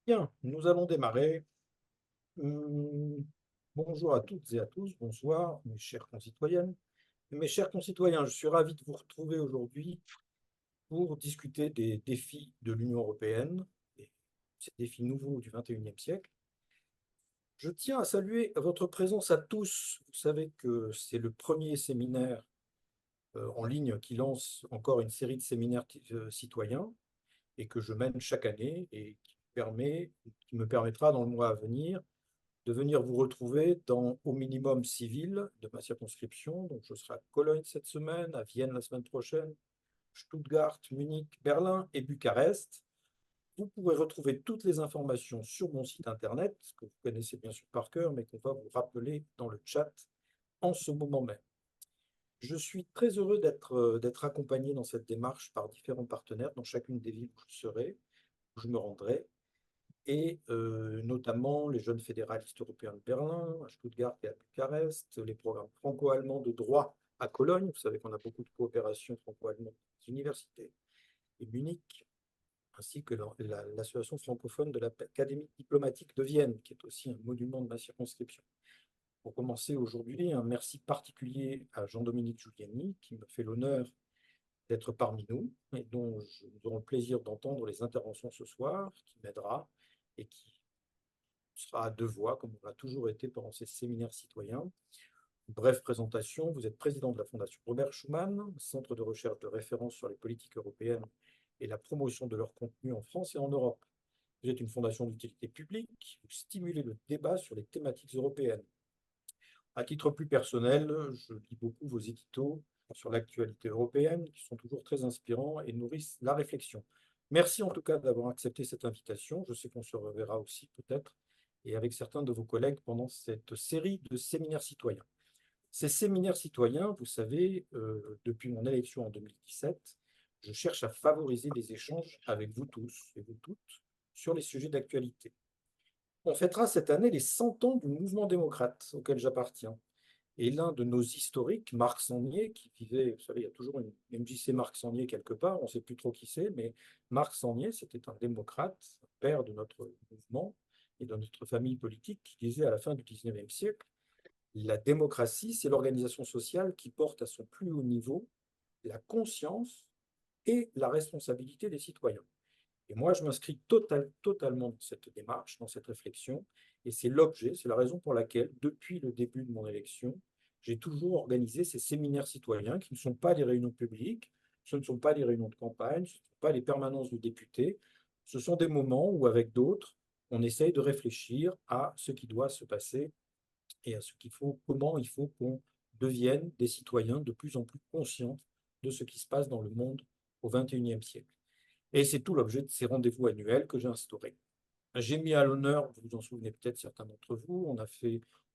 Bien, nous allons démarrer. Bonjour à toutes et à tous, bonsoir mes chères concitoyennes et mes chers concitoyens. Je suis ravi de vous retrouver aujourd'hui pour discuter des défis de l'Union européenne, et ces défis nouveaux du XXIe siècle. Je tiens à saluer votre présence à tous. Vous savez que c'est le premier séminaire en ligne qui lance encore une série de séminaires citoyens et que je mène chaque année et qui me permettra dans le mois à venir de venir vous retrouver dans au minimum 6 villes de ma circonscription. Donc, je serai à Cologne cette semaine, à Vienne la semaine prochaine, Stuttgart, Munich, Berlin et Bucarest. Vous pourrez retrouver toutes les informations sur mon site internet, que vous connaissez bien sûr par cœur, mais qu'on va vous rappeler dans le chat en ce moment même. Je suis très heureux d'être accompagné dans cette démarche par différents partenaires dans chacune des villes où je serai, où je me rendrai, et notamment les jeunes fédéralistes européens de Berlin, à Stuttgart et à Bucarest, les programmes franco-allemands de droit à Cologne, vous savez qu'on a beaucoup de coopération franco-allemande dans les universités, et Munich, ainsi que l'association francophone de l'Académie diplomatique de Vienne, qui est aussi un monument de ma circonscription. Pour commencer aujourd'hui, un merci particulier à Jean-Dominique Giuliani, qui me fait l'honneur d'être parmi nous et dont nous aurons le plaisir d'entendre les interventions ce soir, qui m'aidera et qui sera à deux voix, comme on l'a toujours été pendant ces séminaires citoyens. Bref présentation, vous êtes président de la Fondation Robert Schuman, centre de recherche de référence sur les politiques européennes et la promotion de leur contenu en France et en Europe. Vous êtes une fondation d'utilité publique, vous stimulez le débat sur les thématiques européennes. À titre plus personnel, je lis beaucoup vos éditos sur l'actualité européenne, qui sont toujours très inspirants et nourrissent la réflexion. Merci en tout cas d'avoir accepté cette invitation. Je sais qu'on se reverra aussi peut-être et avec certains de vos collègues pendant cette série de séminaires citoyens. Ces séminaires citoyens, vous savez, depuis mon élection en 2017, je cherche à favoriser les échanges avec vous tous et vous toutes sur les sujets d'actualité. On fêtera cette année les 100 ans du mouvement démocrate auquel j'appartiens. Et l'un de nos historiques, Marc Sangnier, qui vivait, vous savez, il y a toujours une MJC Marc Sangnier quelque part, on ne sait plus trop qui c'est, mais Marc Sangnier, c'était un démocrate, un père de notre mouvement et de notre famille politique, qui disait à la fin du XIXe siècle, la démocratie, c'est l'organisation sociale qui porte à son plus haut niveau la conscience et la responsabilité des citoyens. Et moi, je m'inscris totalement dans cette démarche, dans cette réflexion, et c'est l'objet, c'est la raison pour laquelle, depuis le début de mon élection, j'ai toujours organisé ces séminaires citoyens qui ne sont pas des réunions publiques, ce ne sont pas des réunions de campagne, ce ne sont pas les permanences de députés, ce sont des moments où, avec d'autres, on essaye de réfléchir à ce qui doit se passer et à ce qu'il faut, comment il faut qu'on devienne des citoyens de plus en plus conscients de ce qui se passe dans le monde au XXIe siècle. Et c'est tout l'objet de ces rendez-vous annuels que j'ai instaurés. J'ai mis à l'honneur, vous vous en souvenez peut-être certains d'entre vous,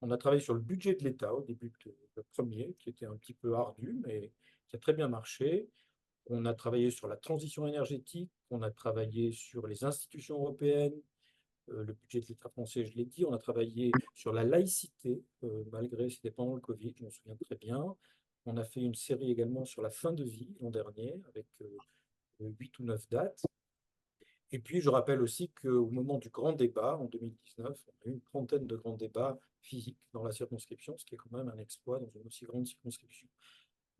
on a travaillé sur le budget de l'État au début de le premier, qui était un petit peu ardu, mais qui a très bien marché. On a travaillé sur la transition énergétique, on a travaillé sur les institutions européennes, le budget de l'État français, je l'ai dit, on a travaillé sur la laïcité, malgré c'était pendant le Covid, je m'en souviens très bien. On a fait une série également sur la fin de vie l'an dernier, avec 8 ou 9 dates. Et puis, je rappelle aussi qu'au moment du grand débat, en 2019, on a eu une trentaine de grands débats physiques dans la circonscription, ce qui est quand même un exploit dans une aussi grande circonscription.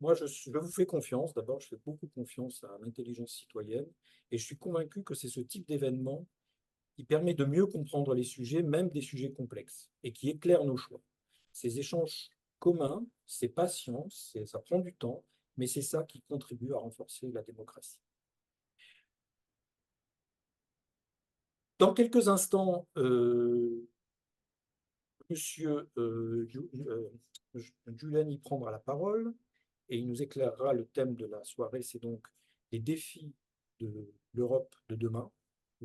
Moi, je vous fais confiance. D'abord, je fais beaucoup confiance à l'intelligence citoyenne et je suis convaincu que c'est ce type d'événement qui permet de mieux comprendre les sujets, même des sujets complexes, et qui éclaire nos choix. Ces échanges communs, c'est patient, ça prend du temps, mais c'est ça qui contribue à renforcer la démocratie. Dans quelques instants, Monsieur Giuliani prendra la parole et il nous éclairera le thème de la soirée, c'est donc les défis de l'Europe de demain,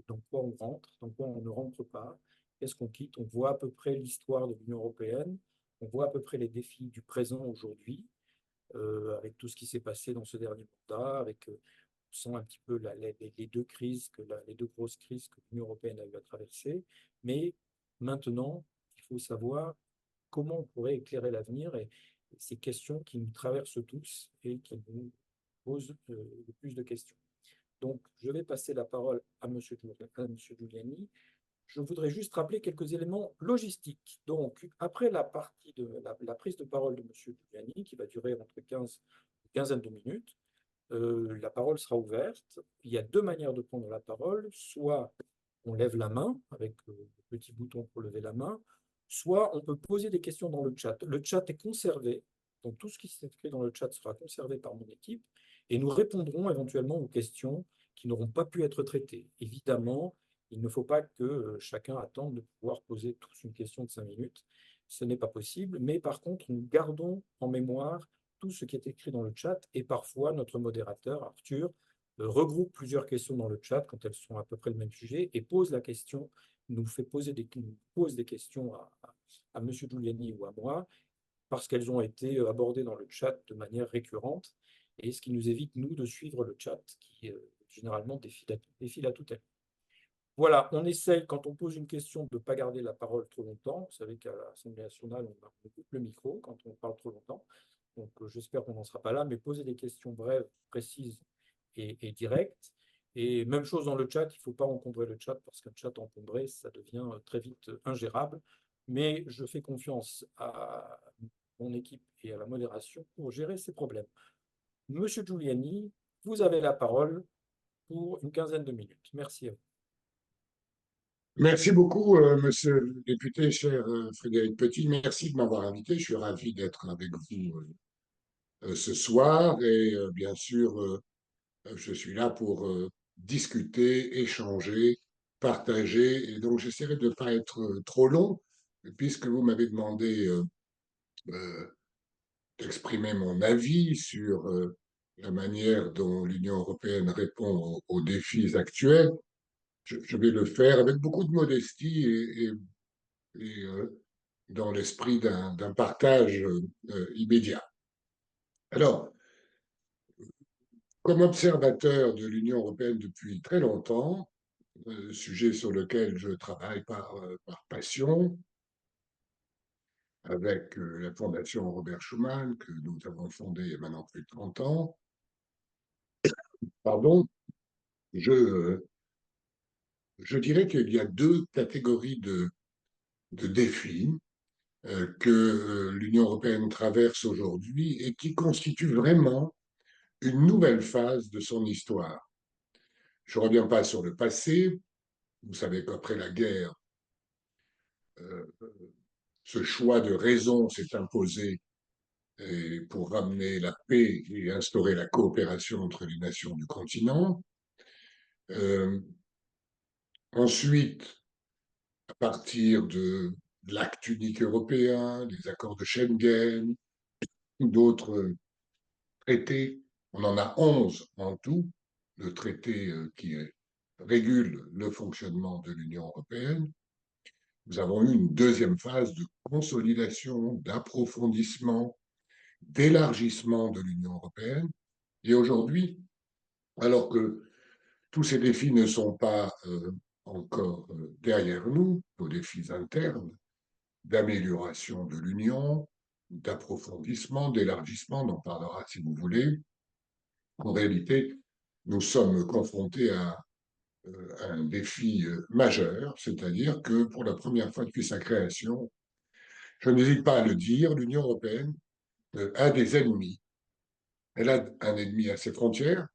dans quoi on rentre, dans quoi on ne rentre pas, qu'est-ce qu'on quitte. On voit à peu près l'histoire de l'Union européenne, on voit à peu près les défis du présent aujourd'hui, avec tout ce qui s'est passé dans ce dernier mandat, avec on sent un petit peu les deux crises, les deux grosses crises que l'Union européenne a eu à traverser. Mais maintenant, il faut savoir comment on pourrait éclairer l'avenir et ces questions qui nous traversent tous et qui nous posent le plus de questions. Donc, je vais passer la parole à M. Giuliani je voudrais juste rappeler quelques éléments logistiques. Donc, après la partie de la prise de parole de M. Giuliani, qui va durer entre 15 et une quinzaine de minutes, la parole sera ouverte. Il y a deux manières de prendre la parole. Soit on lève la main avec le petit bouton pour lever la main, soit on peut poser des questions dans le chat. Le chat est conservé, donc tout ce qui s'écrit dans le chat sera conservé par mon équipe et nous répondrons éventuellement aux questions qui n'auront pas pu être traitées. Évidemment, il ne faut pas que chacun attende de pouvoir poser tous une question de 5 minutes. Ce n'est pas possible, mais par contre, nous gardons en mémoire tout ce qui est écrit dans le chat et parfois notre modérateur, Arthur, regroupe plusieurs questions dans le chat quand elles sont à peu près le même sujet et pose la question, nous pose des questions à M. Giuliani ou à moi parce qu'elles ont été abordées dans le chat de manière récurrente et ce qui nous évite, nous, de suivre le chat qui généralement défile à toute heure. Voilà, on essaye, quand on pose une question, de ne pas garder la parole trop longtemps. Vous savez qu'à l'Assemblée nationale, on coupe le micro quand on parle trop longtemps. Donc, j'espère qu'on n'en sera pas là, mais posez des questions brèves, précises et directes. Et même chose dans le chat, il ne faut pas encombrer le chat parce qu'un chat encombré, ça devient très vite ingérable. Mais je fais confiance à mon équipe et à la modération pour gérer ces problèmes. Monsieur Giuliani, vous avez la parole pour une quinzaine de minutes. Merci à vous. Merci beaucoup, monsieur le député, cher Frédéric Petit. Merci de m'avoir invité. Je suis ravi d'être avec vous ce soir et bien sûr, je suis là pour discuter, échanger, partager. Et donc, j'essaierai de ne pas être trop long, puisque vous m'avez demandé euh, d'exprimer mon avis sur la manière dont l'Union européenne répond aux défis actuels. Je vais le faire avec beaucoup de modestie et dans l'esprit d'un partage immédiat. Alors, comme observateur de l'Union européenne depuis très longtemps, sujet sur lequel je travaille par passion, avec la Fondation Robert Schuman, que nous avons fondée il y a maintenant plus de 30 ans, pardon, je, je dirais qu'il y a deux catégories de défis que l'Union européenne traverse aujourd'hui et qui constituent vraiment une nouvelle phase de son histoire. Je ne reviens pas sur le passé. Vous savez qu'après la guerre, euh, ce choix de raison s'est imposé pour ramener la paix et instaurer la coopération entre les nations du continent. Euh, Ensuite, à partir de l'acte unique européen, des accords de Schengen, d'autres traités, on en a 11 en tout, de traités qui régulent le fonctionnement de l'Union européenne. Nous avons eu une deuxième phase de consolidation, d'approfondissement, d'élargissement de l'Union européenne. Et aujourd'hui, alors que tous ces défis ne sont pas encore derrière nous, nos défis internes d'amélioration de l'Union, d'approfondissement, d'élargissement, on en parlera si vous voulez, en réalité, nous sommes confrontés à un défi majeur, c'est-à-dire que pour la première fois depuis sa création, je n'hésite pas à le dire, l'Union européenne a des ennemis. Elle a un ennemi à ses frontières,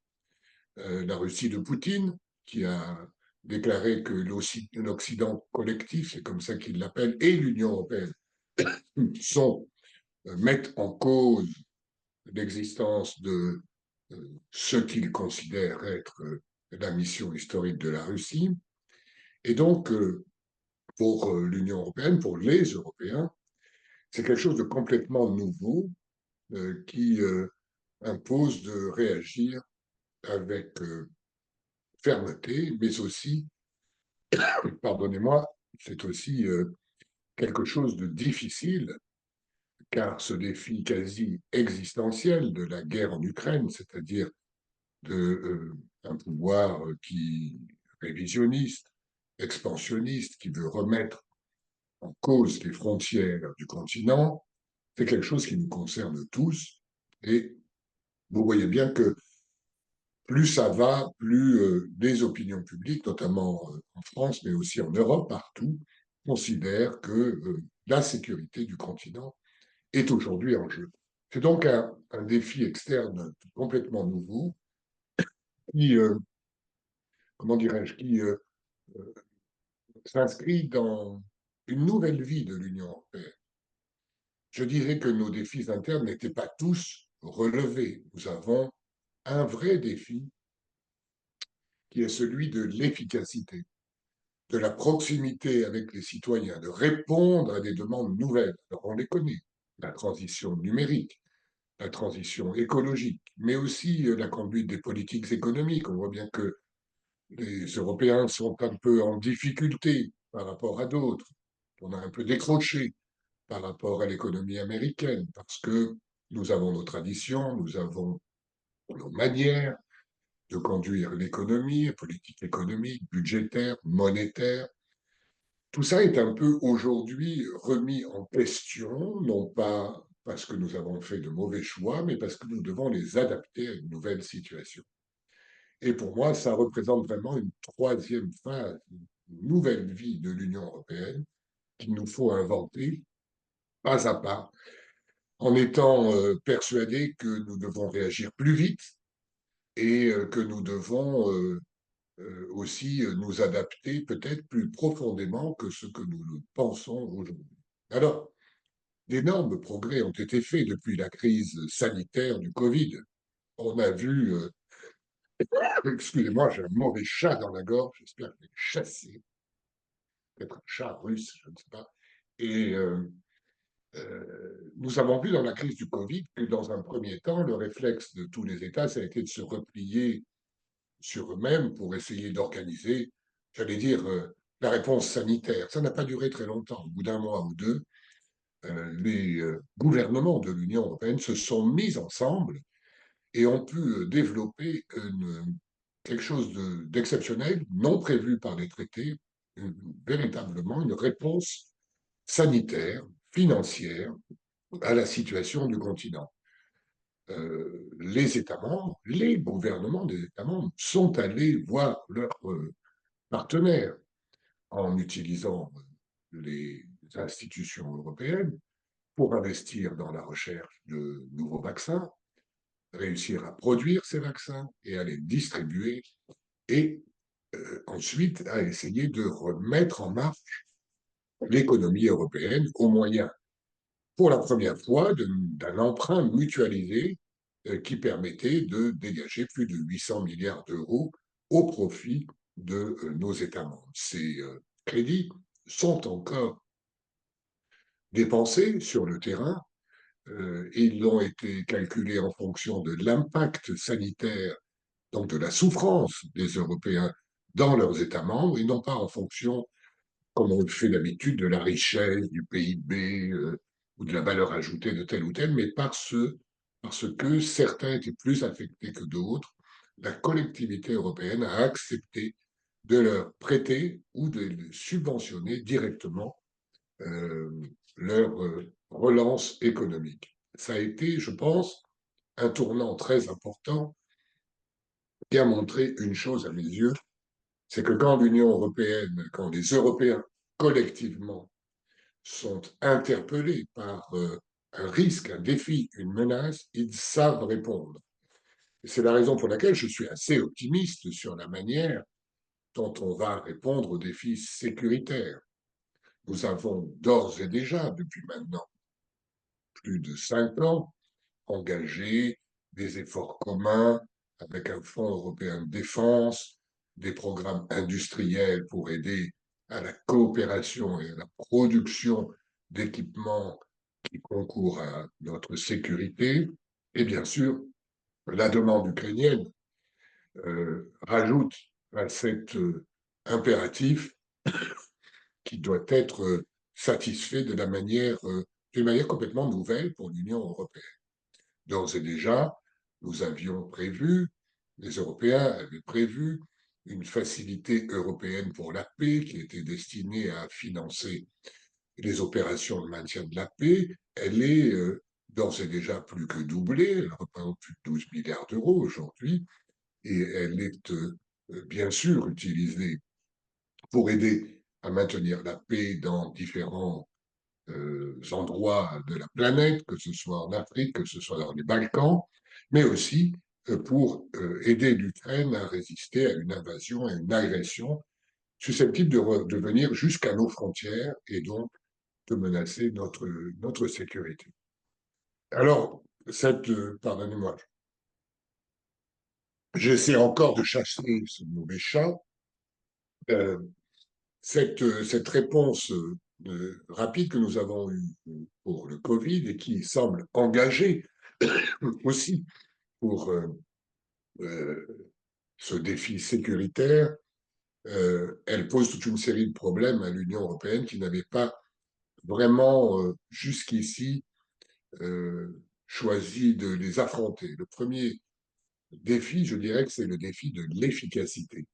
la Russie de Poutine, qui a déclaré que l'Occident collectif, c'est comme ça qu'il l'appelle, et l'Union européenne mettent en cause l'existence de ce qu'il considère être la mission historique de la Russie. Et donc, pour l'Union européenne, pour les Européens, c'est quelque chose de complètement nouveau qui impose de réagir avec fermeté, mais aussi, pardonnez-moi, c'est aussi quelque chose de difficile, car ce défi quasi existentiel de la guerre en Ukraine, c'est-à-dire un pouvoir qui révisionniste, expansionniste, qui veut remettre en cause les frontières du continent, c'est quelque chose qui nous concerne tous. Et vous voyez bien que plus ça va, plus les opinions publiques, notamment en France, mais aussi en Europe, partout, considèrent que la sécurité du continent est aujourd'hui en jeu. C'est donc un défi externe complètement nouveau qui, comment dirais-je, qui s'inscrit dans une nouvelle vie de l'Union européenne. Je dirais que nos défis internes n'étaient pas tous relevés. Nous avons un vrai défi qui est celui de l'efficacité, de la proximité avec les citoyens, de répondre à des demandes nouvelles. Alors on les connaît, la transition numérique, la transition écologique, mais aussi la conduite des politiques économiques. On voit bien que les Européens sont un peu en difficulté par rapport à d'autres. On a un peu décroché par rapport à l'économie américaine parce que nous avons nos traditions, nous avons nos manières de conduire l'économie, politique économique, budgétaire, monétaire. Tout ça est un peu aujourd'hui remis en question, non pas parce que nous avons fait de mauvais choix, mais parce que nous devons les adapter à une nouvelle situation. Et pour moi, ça représente vraiment une troisième phase, une nouvelle vie de l'Union européenne qu'il nous faut inventer pas à pas, en étant persuadés que nous devons réagir plus vite et que nous devons aussi nous adapter peut-être plus profondément que ce que nous le pensons aujourd'hui. Alors, d'énormes progrès ont été faits depuis la crise sanitaire du Covid. On a vu, excusez-moi, j'ai un mauvais chat dans la gorge, j'espère que je vais le chasser, peut-être un chat russe, je ne sais pas. Et nous avons vu dans la crise du Covid que dans un premier temps, le réflexe de tous les États, ça a été de se replier sur eux-mêmes pour essayer d'organiser, j'allais dire, la réponse sanitaire. Ça n'a pas duré très longtemps. Au bout d'un mois ou deux, les gouvernements de l'Union européenne se sont mis ensemble et ont pu développer quelque chose d'exceptionnel, non prévu par les traités, véritablement une réponse sanitaire, financière à la situation du continent. Les États membres, les gouvernements des États membres sont allés voir leurs partenaires en utilisant les institutions européennes pour investir dans la recherche de nouveaux vaccins, réussir à produire ces vaccins et à les distribuer, et ensuite à essayer de remettre en marche l'économie européenne au moyen, pour la première fois, d'un emprunt mutualisé qui permettait de dégager plus de 800 milliards d'euros au profit de nos États membres. Ces crédits sont encore dépensés sur le terrain. Ils ont été calculés en fonction de l'impact sanitaire, donc de la souffrance des Européens dans leurs États membres, et non pas en fonction, comme on le fait d'habitude, de la richesse, du PIB ou de la valeur ajoutée de tel ou tel, mais parce que certains étaient plus affectés que d'autres. La collectivité européenne a accepté de leur prêter ou de les subventionner directement euh, leur relance économique. Ça a été, je pense, un tournant très important qui a montré une chose à mes yeux, c'est que quand l'Union européenne, quand les Européens collectivement sont interpellés par un risque, un défi, une menace, ils savent répondre. C'est la raison pour laquelle je suis assez optimiste sur la manière dont on va répondre aux défis sécuritaires. Nous avons d'ores et déjà, depuis maintenant plus de 5 ans, engagé des efforts communs avec un Fonds européen de défense, des programmes industriels pour aider à la coopération et à la production d'équipements qui concourent à notre sécurité. Et bien sûr, la demande ukrainienne rajoute à cet impératif qui doit être satisfait d'une manière complètement nouvelle pour l'Union européenne. D'ores et déjà, nous avions prévu, les Européens avaient prévu une facilité européenne pour la paix qui était destinée à financer les opérations de maintien de la paix. Elle est d'ores et déjà plus que doublée, elle représente plus de 12 milliards d'euros aujourd'hui, et elle est bien sûr utilisée pour aider à maintenir la paix dans différents endroits de la planète, que ce soit en Afrique, que ce soit dans les Balkans, mais aussi pour aider l'Ukraine à résister à une invasion, à une agression susceptible de venir jusqu'à nos frontières et donc de menacer notre sécurité. Alors, pardonnez-moi, j'essaie encore de chasser ce mauvais chat. Euh, cette réponse rapide que nous avons eue pour le Covid et qui semble engagée aussi pour ce défi sécuritaire, elle pose toute une série de problèmes à l'Union européenne qui n'avait pas vraiment jusqu'ici choisi de les affronter. Le premier défi, je dirais que c'est le défi de l'efficacité.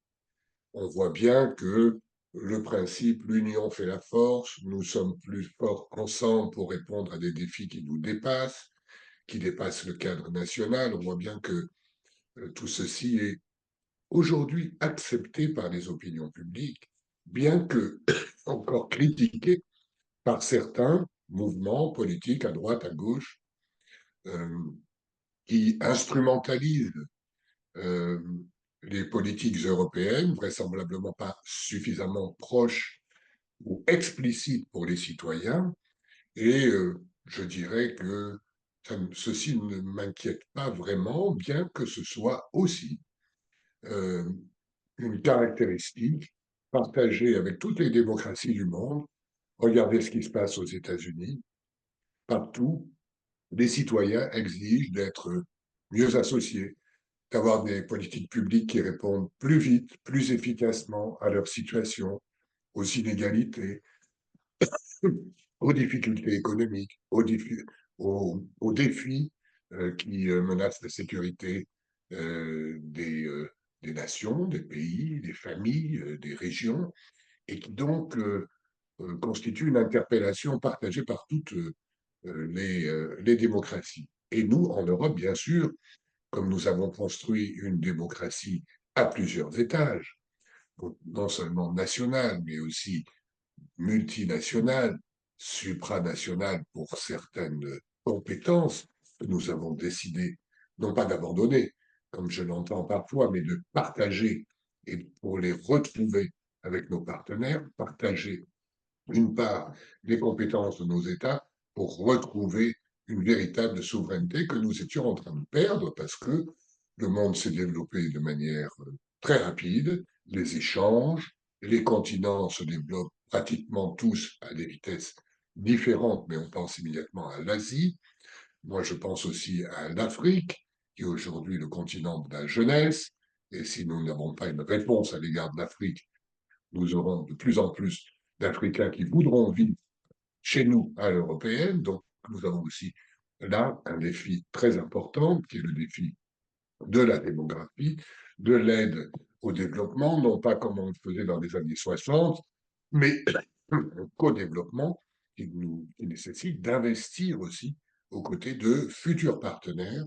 On voit bien que le principe, l'union fait la force, nous sommes plus forts ensemble pour répondre à des défis qui dépassent le cadre national. On voit bien que tout ceci est aujourd'hui accepté par les opinions publiques, bien que encore critiqué par certains mouvements politiques à droite, à gauche, euh, qui instrumentalisent euh, les politiques européennes, vraisemblablement pas suffisamment proches ou explicites pour les citoyens. Et je dirais que ceci ne m'inquiète pas vraiment, bien que ce soit aussi euh, une caractéristique partagée avec toutes les démocraties du monde. Regardez ce qui se passe aux États-Unis. Partout, les citoyens exigent d'être mieux associés, d'avoir des politiques publiques qui répondent plus vite, plus efficacement à leur situation, aux inégalités, aux difficultés économiques, aux défis qui menacent la sécurité des nations, des pays, des familles, des régions, et qui donc constituent une interpellation partagée par toutes les démocraties. Et nous, en Europe, bien sûr, comme nous avons construit une démocratie à plusieurs étages, non seulement nationale, mais aussi multinationale, supranationale pour certaines compétences que nous avons décidé, non pas d'abandonner, comme je l'entends parfois, mais de partager et pour les retrouver avec nos partenaires, partager d'une part les compétences de nos États pour retrouver une véritable souveraineté que nous étions en train de perdre parce que le monde s'est développé de manière très rapide, les échanges, les continents se développent pratiquement tous à des vitesses différentes, mais on pense immédiatement à l'Asie. Moi, je pense aussi à l'Afrique, qui est aujourd'hui le continent de la jeunesse. Et si nous n'avons pas une réponse à l'égard de l'Afrique, nous aurons de plus en plus d'Africains qui voudront vivre chez nous à l'européenne. Donc, nous avons aussi là un défi très important, qui est le défi de la démographie, de l'aide au développement, non pas comme on le faisait dans les années 60, mais qu'au-développement qui nécessite d'investir aussi aux côtés de futurs partenaires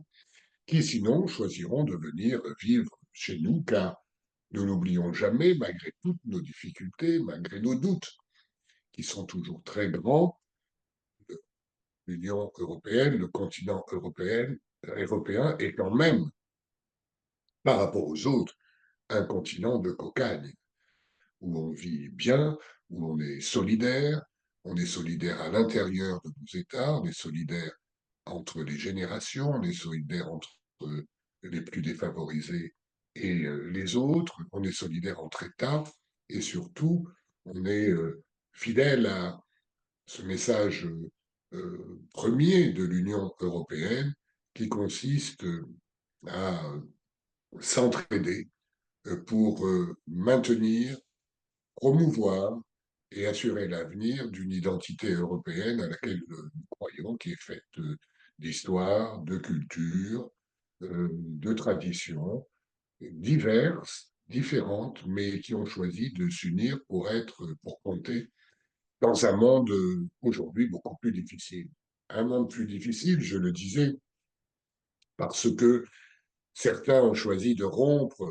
qui, sinon, choisiront de venir vivre chez nous, car nous n'oublions jamais, malgré toutes nos difficultés, malgré nos doutes, qui sont toujours très grands, l'Union européenne, le continent européen est quand même, par rapport aux autres, un continent de cocagne, où on vit bien, où on est solidaire à l'intérieur de nos États, on est solidaire entre les générations, on est solidaire entre les plus défavorisés et les autres, on est solidaire entre États, et surtout, on est fidèle à ce message premier de l'Union européenne qui consiste à s'entraider pour maintenir, promouvoir et assurer l'avenir d'une identité européenne à laquelle nous croyons, qui est faite d'histoire, de culture, de traditions diverses, différentes, mais qui ont choisi de s'unir pour compter dans un monde aujourd'hui beaucoup plus difficile. Un monde plus difficile, je le disais, parce que certains ont choisi de rompre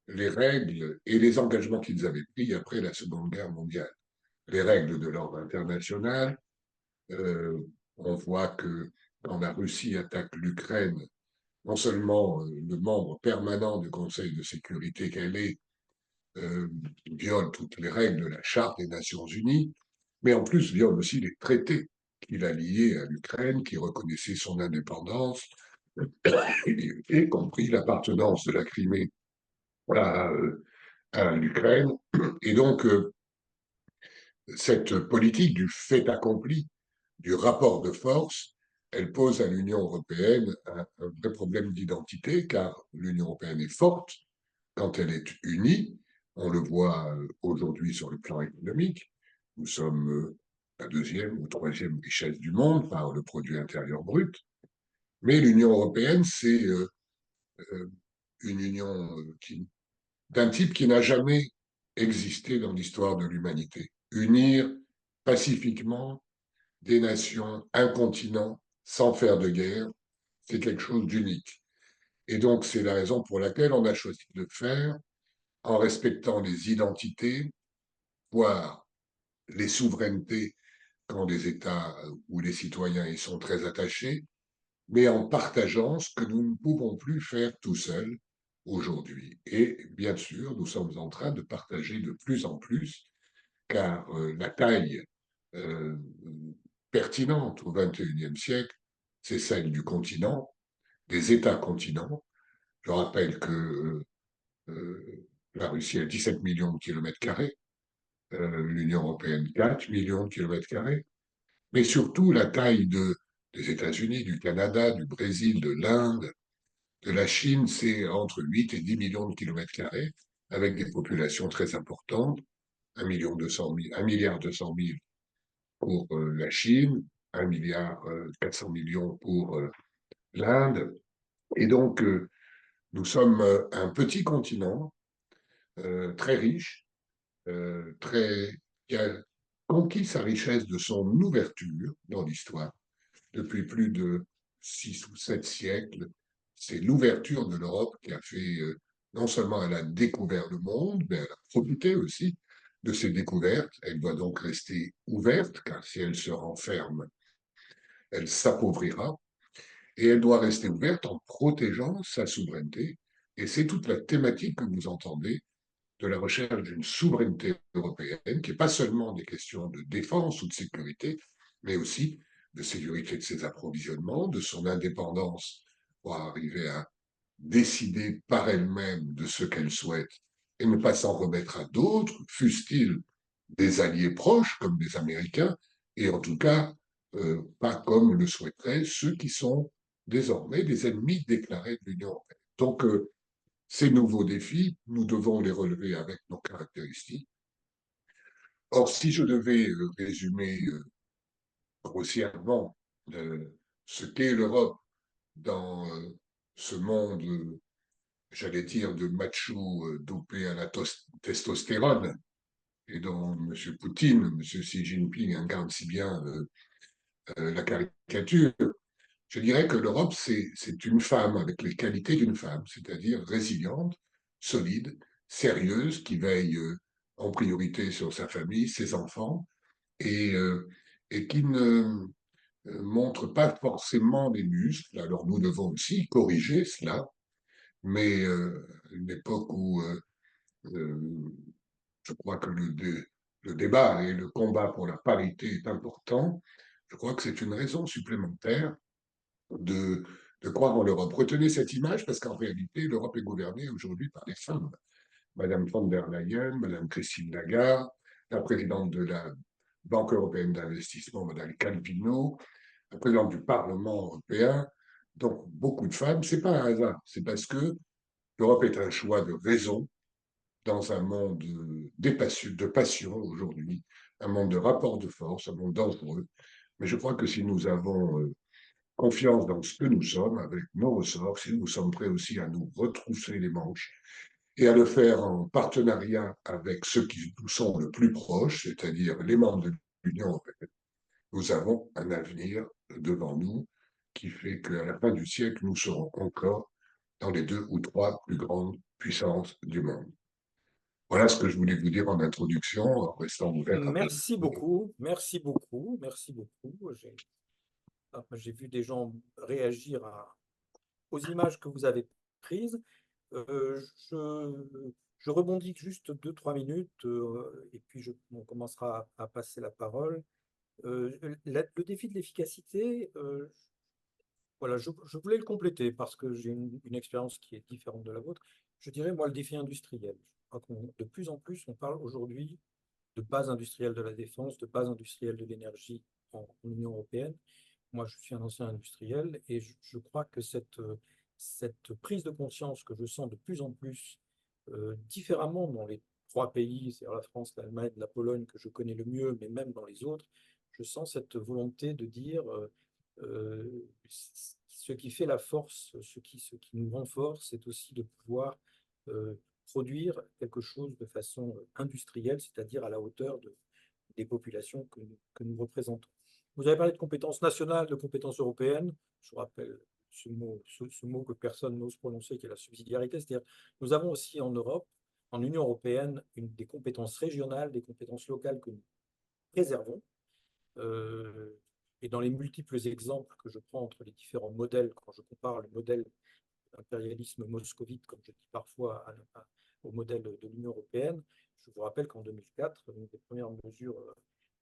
les règles et les engagements qu'ils avaient pris après la Seconde Guerre mondiale. Les règles de l'ordre international, euh, on voit que quand la Russie attaque l'Ukraine, non seulement le membre permanent du Conseil de sécurité qu'elle est viole toutes les règles de la Charte des Nations Unies, mais en plus viole aussi les traités qu'il a liés à l'Ukraine, qui reconnaissaient son indépendance, y compris l'appartenance de la Crimée à, à l'Ukraine. Et donc, cette politique du fait accompli, du rapport de force, elle pose à l'Union européenne un vrai problème d'identité, car l'Union européenne est forte quand elle est unie. On le voit aujourd'hui sur le plan économique. Nous sommes la deuxième ou troisième richesse du monde par le produit intérieur brut. Mais l'Union européenne, c'est une union d'un type qui n'a jamais existé dans l'histoire de l'humanité. Unir pacifiquement des nations, un continent, sans faire de guerre, c'est quelque chose d'unique. Et donc, c'est la raison pour laquelle on a choisi de le faire en respectant les identités, voire les souverainetés quand les États ou les citoyens y sont très attachés, mais en partageant ce que nous ne pouvons plus faire tout seuls aujourd'hui. Et bien sûr, nous sommes en train de partager de plus en plus, car la taille euh, pertinente au XXIe siècle, c'est celle du continent, des États-continents. Je rappelle que la Russie a 17 millions de kilomètres carrés, l'Union européenne 4 millions de kilomètres carrés, mais surtout la taille des États-Unis, du Canada, du Brésil, de l'Inde, de la Chine, c'est entre 8 et 10 millions de kilomètres carrés, avec des populations très importantes, 1 milliard 200 000 pour la Chine, 1 milliard 400 millions pour l'Inde. Et donc, nous sommes un petit continent très riche, très, qui a conquis sa richesse de son ouverture dans l'histoire depuis plus de 6 ou 7 siècles. C'est l'ouverture de l'Europe qui a fait, non seulement elle a découvert le monde, mais elle a profité aussi de ces découvertes. Elle doit donc rester ouverte, car si elle se renferme, elle s'appauvrira. Et elle doit rester ouverte en protégeant sa souveraineté. Et c'est toute la thématique que vous entendez de la recherche d'une souveraineté européenne, qui n'est pas seulement des questions de défense ou de sécurité, mais aussi de sécurité de ses approvisionnements, de son indépendance pour arriver à décider par elle-même de ce qu'elle souhaite et ne pas s'en remettre à d'autres, fussent-ils des alliés proches comme les Américains, et en tout cas pas comme le souhaiteraient ceux qui sont désormais des ennemis déclarés de l'Union européenne. Donc, ces nouveaux défis, nous devons les relever avec nos caractéristiques. Or, si je devais résumer grossièrement ce qu'est l'Europe dans ce monde, j'allais dire, de machos dopés à la testostérone, et dont M. Poutine, M. Xi Jinping incarne si bien la caricature, je dirais que l'Europe, c'est une femme avec les qualités d'une femme, c'est-à-dire résiliente, solide, sérieuse, qui veille en priorité sur sa famille, ses enfants, et, euh, et qui ne montre pas forcément les muscles. Alors nous devons aussi corriger cela, mais une époque où je crois que le débat et le combat pour la parité est important, je crois que c'est une raison supplémentaire de, de croire en l'Europe. Retenez cette image parce qu'en réalité, l'Europe est gouvernée aujourd'hui par des femmes. Madame von der Leyen, Madame Christine Lagarde, la présidente de la Banque européenne d'investissement, Madame Calvino, la présidente du Parlement européen. Donc, beaucoup de femmes. C'est pas un hasard. C'est parce que l'Europe est un choix de raison dans un monde de passion aujourd'hui, un monde de rapports de force, un monde dangereux. Mais je crois que si nous avons confiance dans ce que nous sommes, avec nos ressorts, si nous sommes prêts aussi à nous retrousser les manches et à le faire en partenariat avec ceux qui nous sont le plus proches, c'est-à-dire les membres de l'Union européenne, nous avons un avenir devant nous qui fait qu'à la fin du siècle, nous serons encore dans les 2 ou 3 plus grandes puissances du monde. Voilà ce que je voulais vous dire en introduction, en restant ouvert à vos Merci beaucoup, merci beaucoup, merci beaucoup. J'ai vu des gens réagir aux images que vous avez prises. Euh, je rebondis juste 2, 3 minutes et puis on commencera à passer la parole. Le défi de l'efficacité, voilà, je voulais le compléter parce que j'ai une expérience qui est différente de la vôtre. Je dirais, moi, le défi industriel. Je crois de plus en plus, on parle aujourd'hui de base industrielle de la défense, de base industrielle de l'énergie en Union européenne. Moi, je suis un ancien industriel et je crois que cette prise de conscience que je sens de plus en plus différemment dans les 3 pays, c'est-à-dire la France, l'Allemagne, la Pologne, que je connais le mieux, mais même dans les autres, je sens cette volonté de dire ce qui fait la force, ce qui nous rend fort, c'est aussi de pouvoir euh, produire quelque chose de façon industrielle, c'est-à-dire à la hauteur des populations que nous représentons. Vous avez parlé de compétences nationales, de compétences européennes. Je vous rappelle ce mot que personne n'ose prononcer, qui est la subsidiarité. C'est-à-dire, nous avons aussi en Europe, en Union européenne, des compétences régionales, des compétences locales que nous préservons. Euh, et dans les multiples exemples que je prends entre les différents modèles, quand je compare le modèle impérialisme moscovite, comme je dis parfois, au modèle de l'Union européenne, je vous rappelle qu'en 2004, une des premières mesures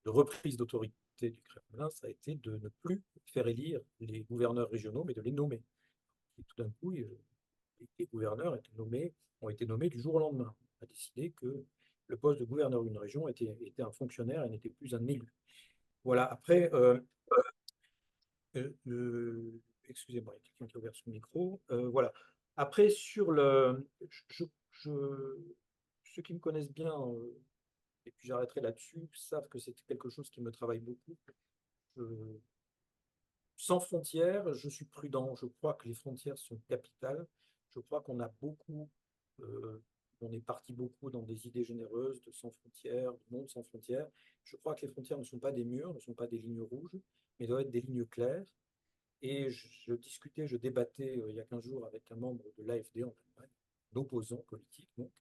de reprise d'autorité du Kremlin, ça a été de ne plus faire élire les gouverneurs régionaux, mais de les nommer. Et tout d'un coup, les gouverneurs ont été nommés du jour au lendemain. On a décidé que le poste de gouverneur d'une région était un fonctionnaire et n'était plus un élu. Voilà, après, excusez-moi, il y a quelqu'un qui a ouvert son micro. Voilà. Après, ceux qui me connaissent bien, et puis j'arrêterai là-dessus, savent que c'est quelque chose qui me travaille beaucoup. Euh, Sans frontières, je suis prudent. Je crois que les frontières sont capitales. Je crois qu'on a beaucoup, euh, on est parti beaucoup dans des idées généreuses de sans frontières, de monde sans frontières. Je crois que les frontières ne sont pas des murs, ne sont pas des lignes rouges, mais doivent être des lignes claires. Et je débattais il y a 15 jours avec un membre de l'AfD en Allemagne, d'opposants politiques, donc,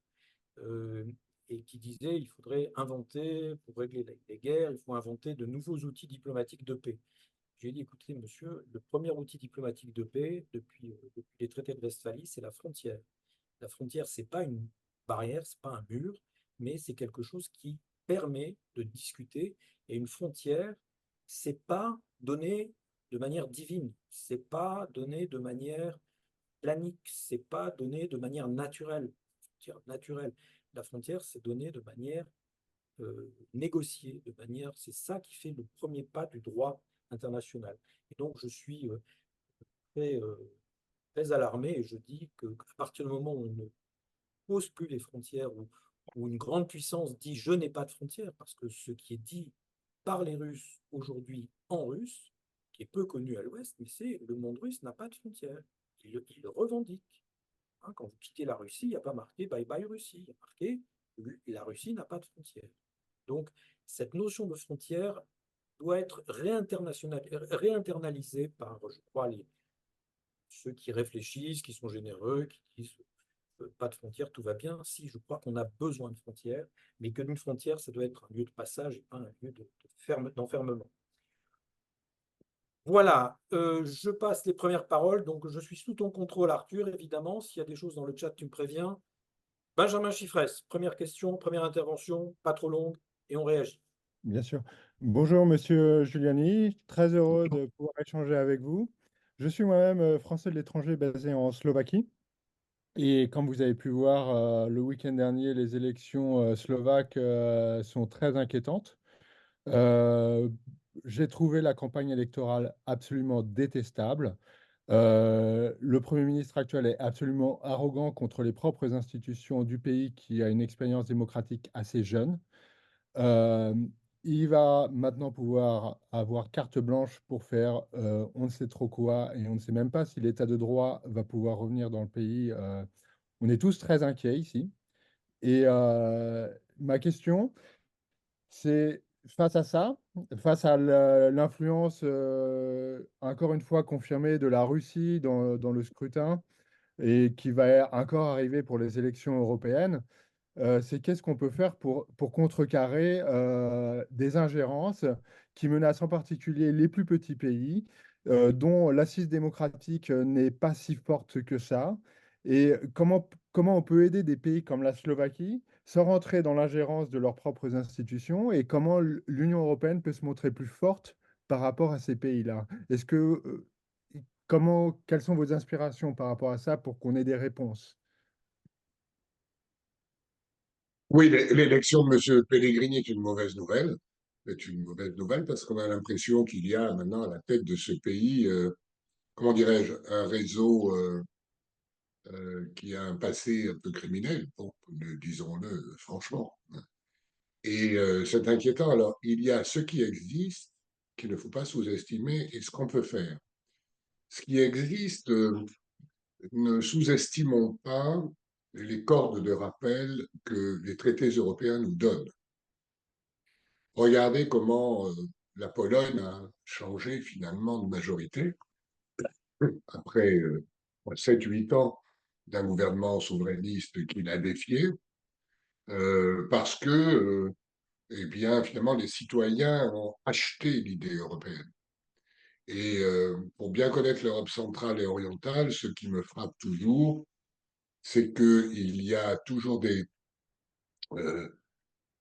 euh, et qui disait il faudrait inventer, pour régler les guerres, il faut inventer de nouveaux outils diplomatiques de paix. J'ai dit, écoutez, monsieur, le premier outil diplomatique de paix depuis les traités de Westphalie, c'est la frontière. La frontière, ce n'est pas une barrière, ce n'est pas un mur, mais c'est quelque chose qui permet de discuter. Et une frontière, ce n'est pas donné de manière divine, ce n'est pas donné de manière planique, ce n'est pas donné de manière naturelle. Naturelle. La frontière, c'est donné de manière négociée, c'est ça qui fait le premier pas du droit international. Et donc, je suis très, très alarmé et je dis qu'à partir du moment où on ne pose plus les frontières, où une grande puissance dit je n'ai pas de frontières, parce que ce qui est dit par les Russes aujourd'hui en russe, qui est peu connu à l'Ouest, mais c'est le monde russe n'a pas de frontières. Il le revendique. Hein, quand vous quittez la Russie, il n'y a pas marqué bye bye Russie, il y a marqué la Russie n'a pas de frontières. Donc, cette notion de frontière doit être réinternalisée par, je crois, ceux qui réfléchissent, qui sont généreux, qui disent pas de frontières, tout va bien. Si, je crois qu'on a besoin de frontières, mais que d'une frontière, ça doit être un lieu de passage et pas un lieu d'enfermement. Voilà, je passe les premières paroles. Donc, je suis sous ton contrôle, Arthur, évidemment. S'il y a des choses dans le chat, tu me préviens. Benjamin Chiffresse, première question, première intervention, pas trop longue, et on réagit. Bien sûr. Bonjour, monsieur Giuliani. Très heureux de pouvoir échanger avec vous. Je suis moi-même français de l'étranger basé en Slovaquie. Et comme vous avez pu voir le week-end dernier, les élections slovaques sont très inquiétantes. Euh, j'ai trouvé la campagne électorale absolument détestable. Le Premier ministre actuel est absolument arrogant contre les propres institutions du pays qui a une expérience démocratique assez jeune. Euh, il va maintenant pouvoir avoir carte blanche pour faire on ne sait trop quoi et on ne sait même pas si l'état de droit va pouvoir revenir dans le pays. On est tous très inquiets ici. Et ma question, c'est face à ça, face à l'influence encore une fois confirmée de la Russie dans le scrutin, et qui va encore arriver pour les élections européennes, c'est qu'est-ce qu'on peut faire pour contrecarrer des ingérences qui menacent en particulier les plus petits pays, dont l'assise démocratique n'est pas si forte que ça, et comment on peut aider des pays comme la Slovaquie sans rentrer dans l'ingérence de leurs propres institutions, et comment l'Union européenne peut se montrer plus forte par rapport à ces pays-là. Quelles sont vos inspirations par rapport à ça pour qu'on ait des réponses? Oui, l'élection de M. Pellegrini est une mauvaise nouvelle. C'est une mauvaise nouvelle parce qu'on a l'impression qu'il y a maintenant à la tête de ce pays, comment dirais-je, un réseau qui a un passé un peu criminel, bon, disons-le franchement. Et c'est inquiétant. Alors, il y a ce qui existe qu'il ne faut pas sous-estimer et ce qu'on peut faire. Ce qui existe, ne sous-estimons pas les cordes de rappel que les traités européens nous donnent. Regardez comment la Pologne a changé finalement de majorité après 7-8 ans d'un gouvernement souverainiste qui l'a défié, parce que, eh bien, finalement, les citoyens ont acheté l'idée européenne. Et pour bien connaître l'Europe centrale et orientale, ce qui me frappe toujours, c'est qu'il y a toujours des euh,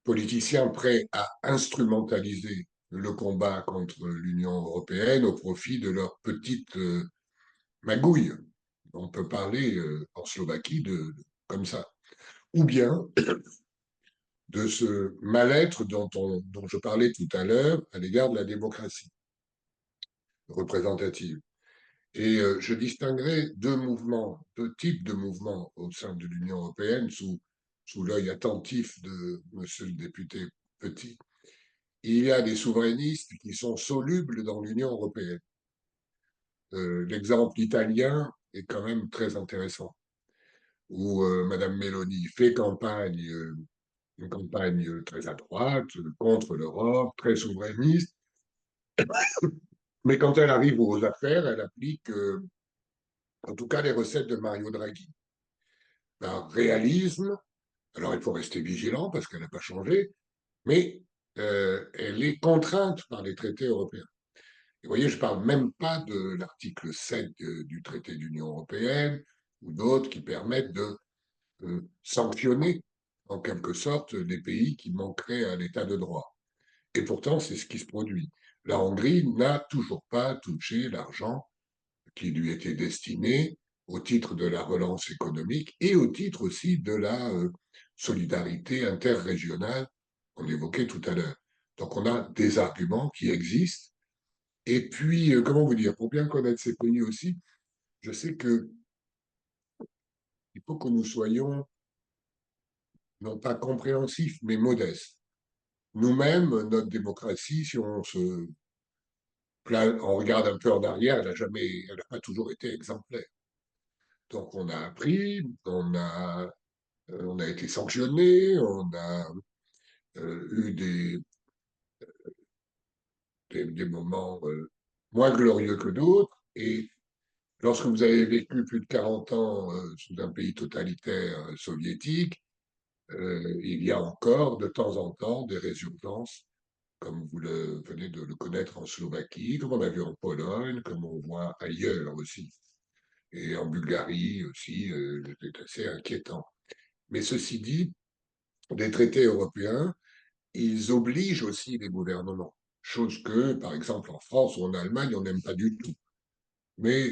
politiciens prêts à instrumentaliser le combat contre l'Union européenne au profit de leur petite magouille. On peut parler en Slovaquie comme ça. Ou bien de ce mal-être dont je parlais tout à l'heure à l'égard de la démocratie représentative. Et je distinguerai deux types de mouvements au sein de l'Union européenne sous l'œil attentif de monsieur le député Petit. Il y a des souverainistes qui sont solubles dans l'Union européenne. L'exemple italien est quand même très intéressant, où Madame Meloni fait une campagne très à droite, contre l'Europe, très souverainiste, mais quand elle arrive aux affaires, elle applique en tout cas les recettes de Mario Draghi. Par réalisme, alors il faut rester vigilant parce qu'elle n'a pas changé, mais elle est contrainte par les traités européens. Et vous voyez, je ne parle même pas de l'article 7 du traité d'Union européenne ou d'autres qui permettent de sanctionner en quelque sorte les pays qui manqueraient à l'état de droit. Et pourtant, c'est ce qui se produit. La Hongrie n'a toujours pas touché l'argent qui lui était destiné au titre de la relance économique et au titre aussi de la solidarité interrégionale qu'on évoquait tout à l'heure. Donc on a des arguments qui existent. Et puis, comment vous dire, pour bien connaître ces pays aussi, je sais qu'il faut que nous soyons non pas compréhensifs, mais modestes. Nous-mêmes, notre démocratie, si on regarde un peu en arrière, elle n'a pas toujours été exemplaire. Donc on a appris, on a été sanctionné, on a eu des moments moins glorieux que d'autres. Et lorsque vous avez vécu plus de 40 ans sous un pays totalitaire soviétique, il y a encore de temps en temps des résurgences, comme vous venez de le connaître en Slovaquie, comme on a vu en Pologne, comme on voit ailleurs aussi. Et en Bulgarie aussi, c'est assez inquiétant. Mais ceci dit, les traités européens, ils obligent aussi les gouvernements, chose que, par exemple, en France ou en Allemagne, on n'aime pas du tout. Mais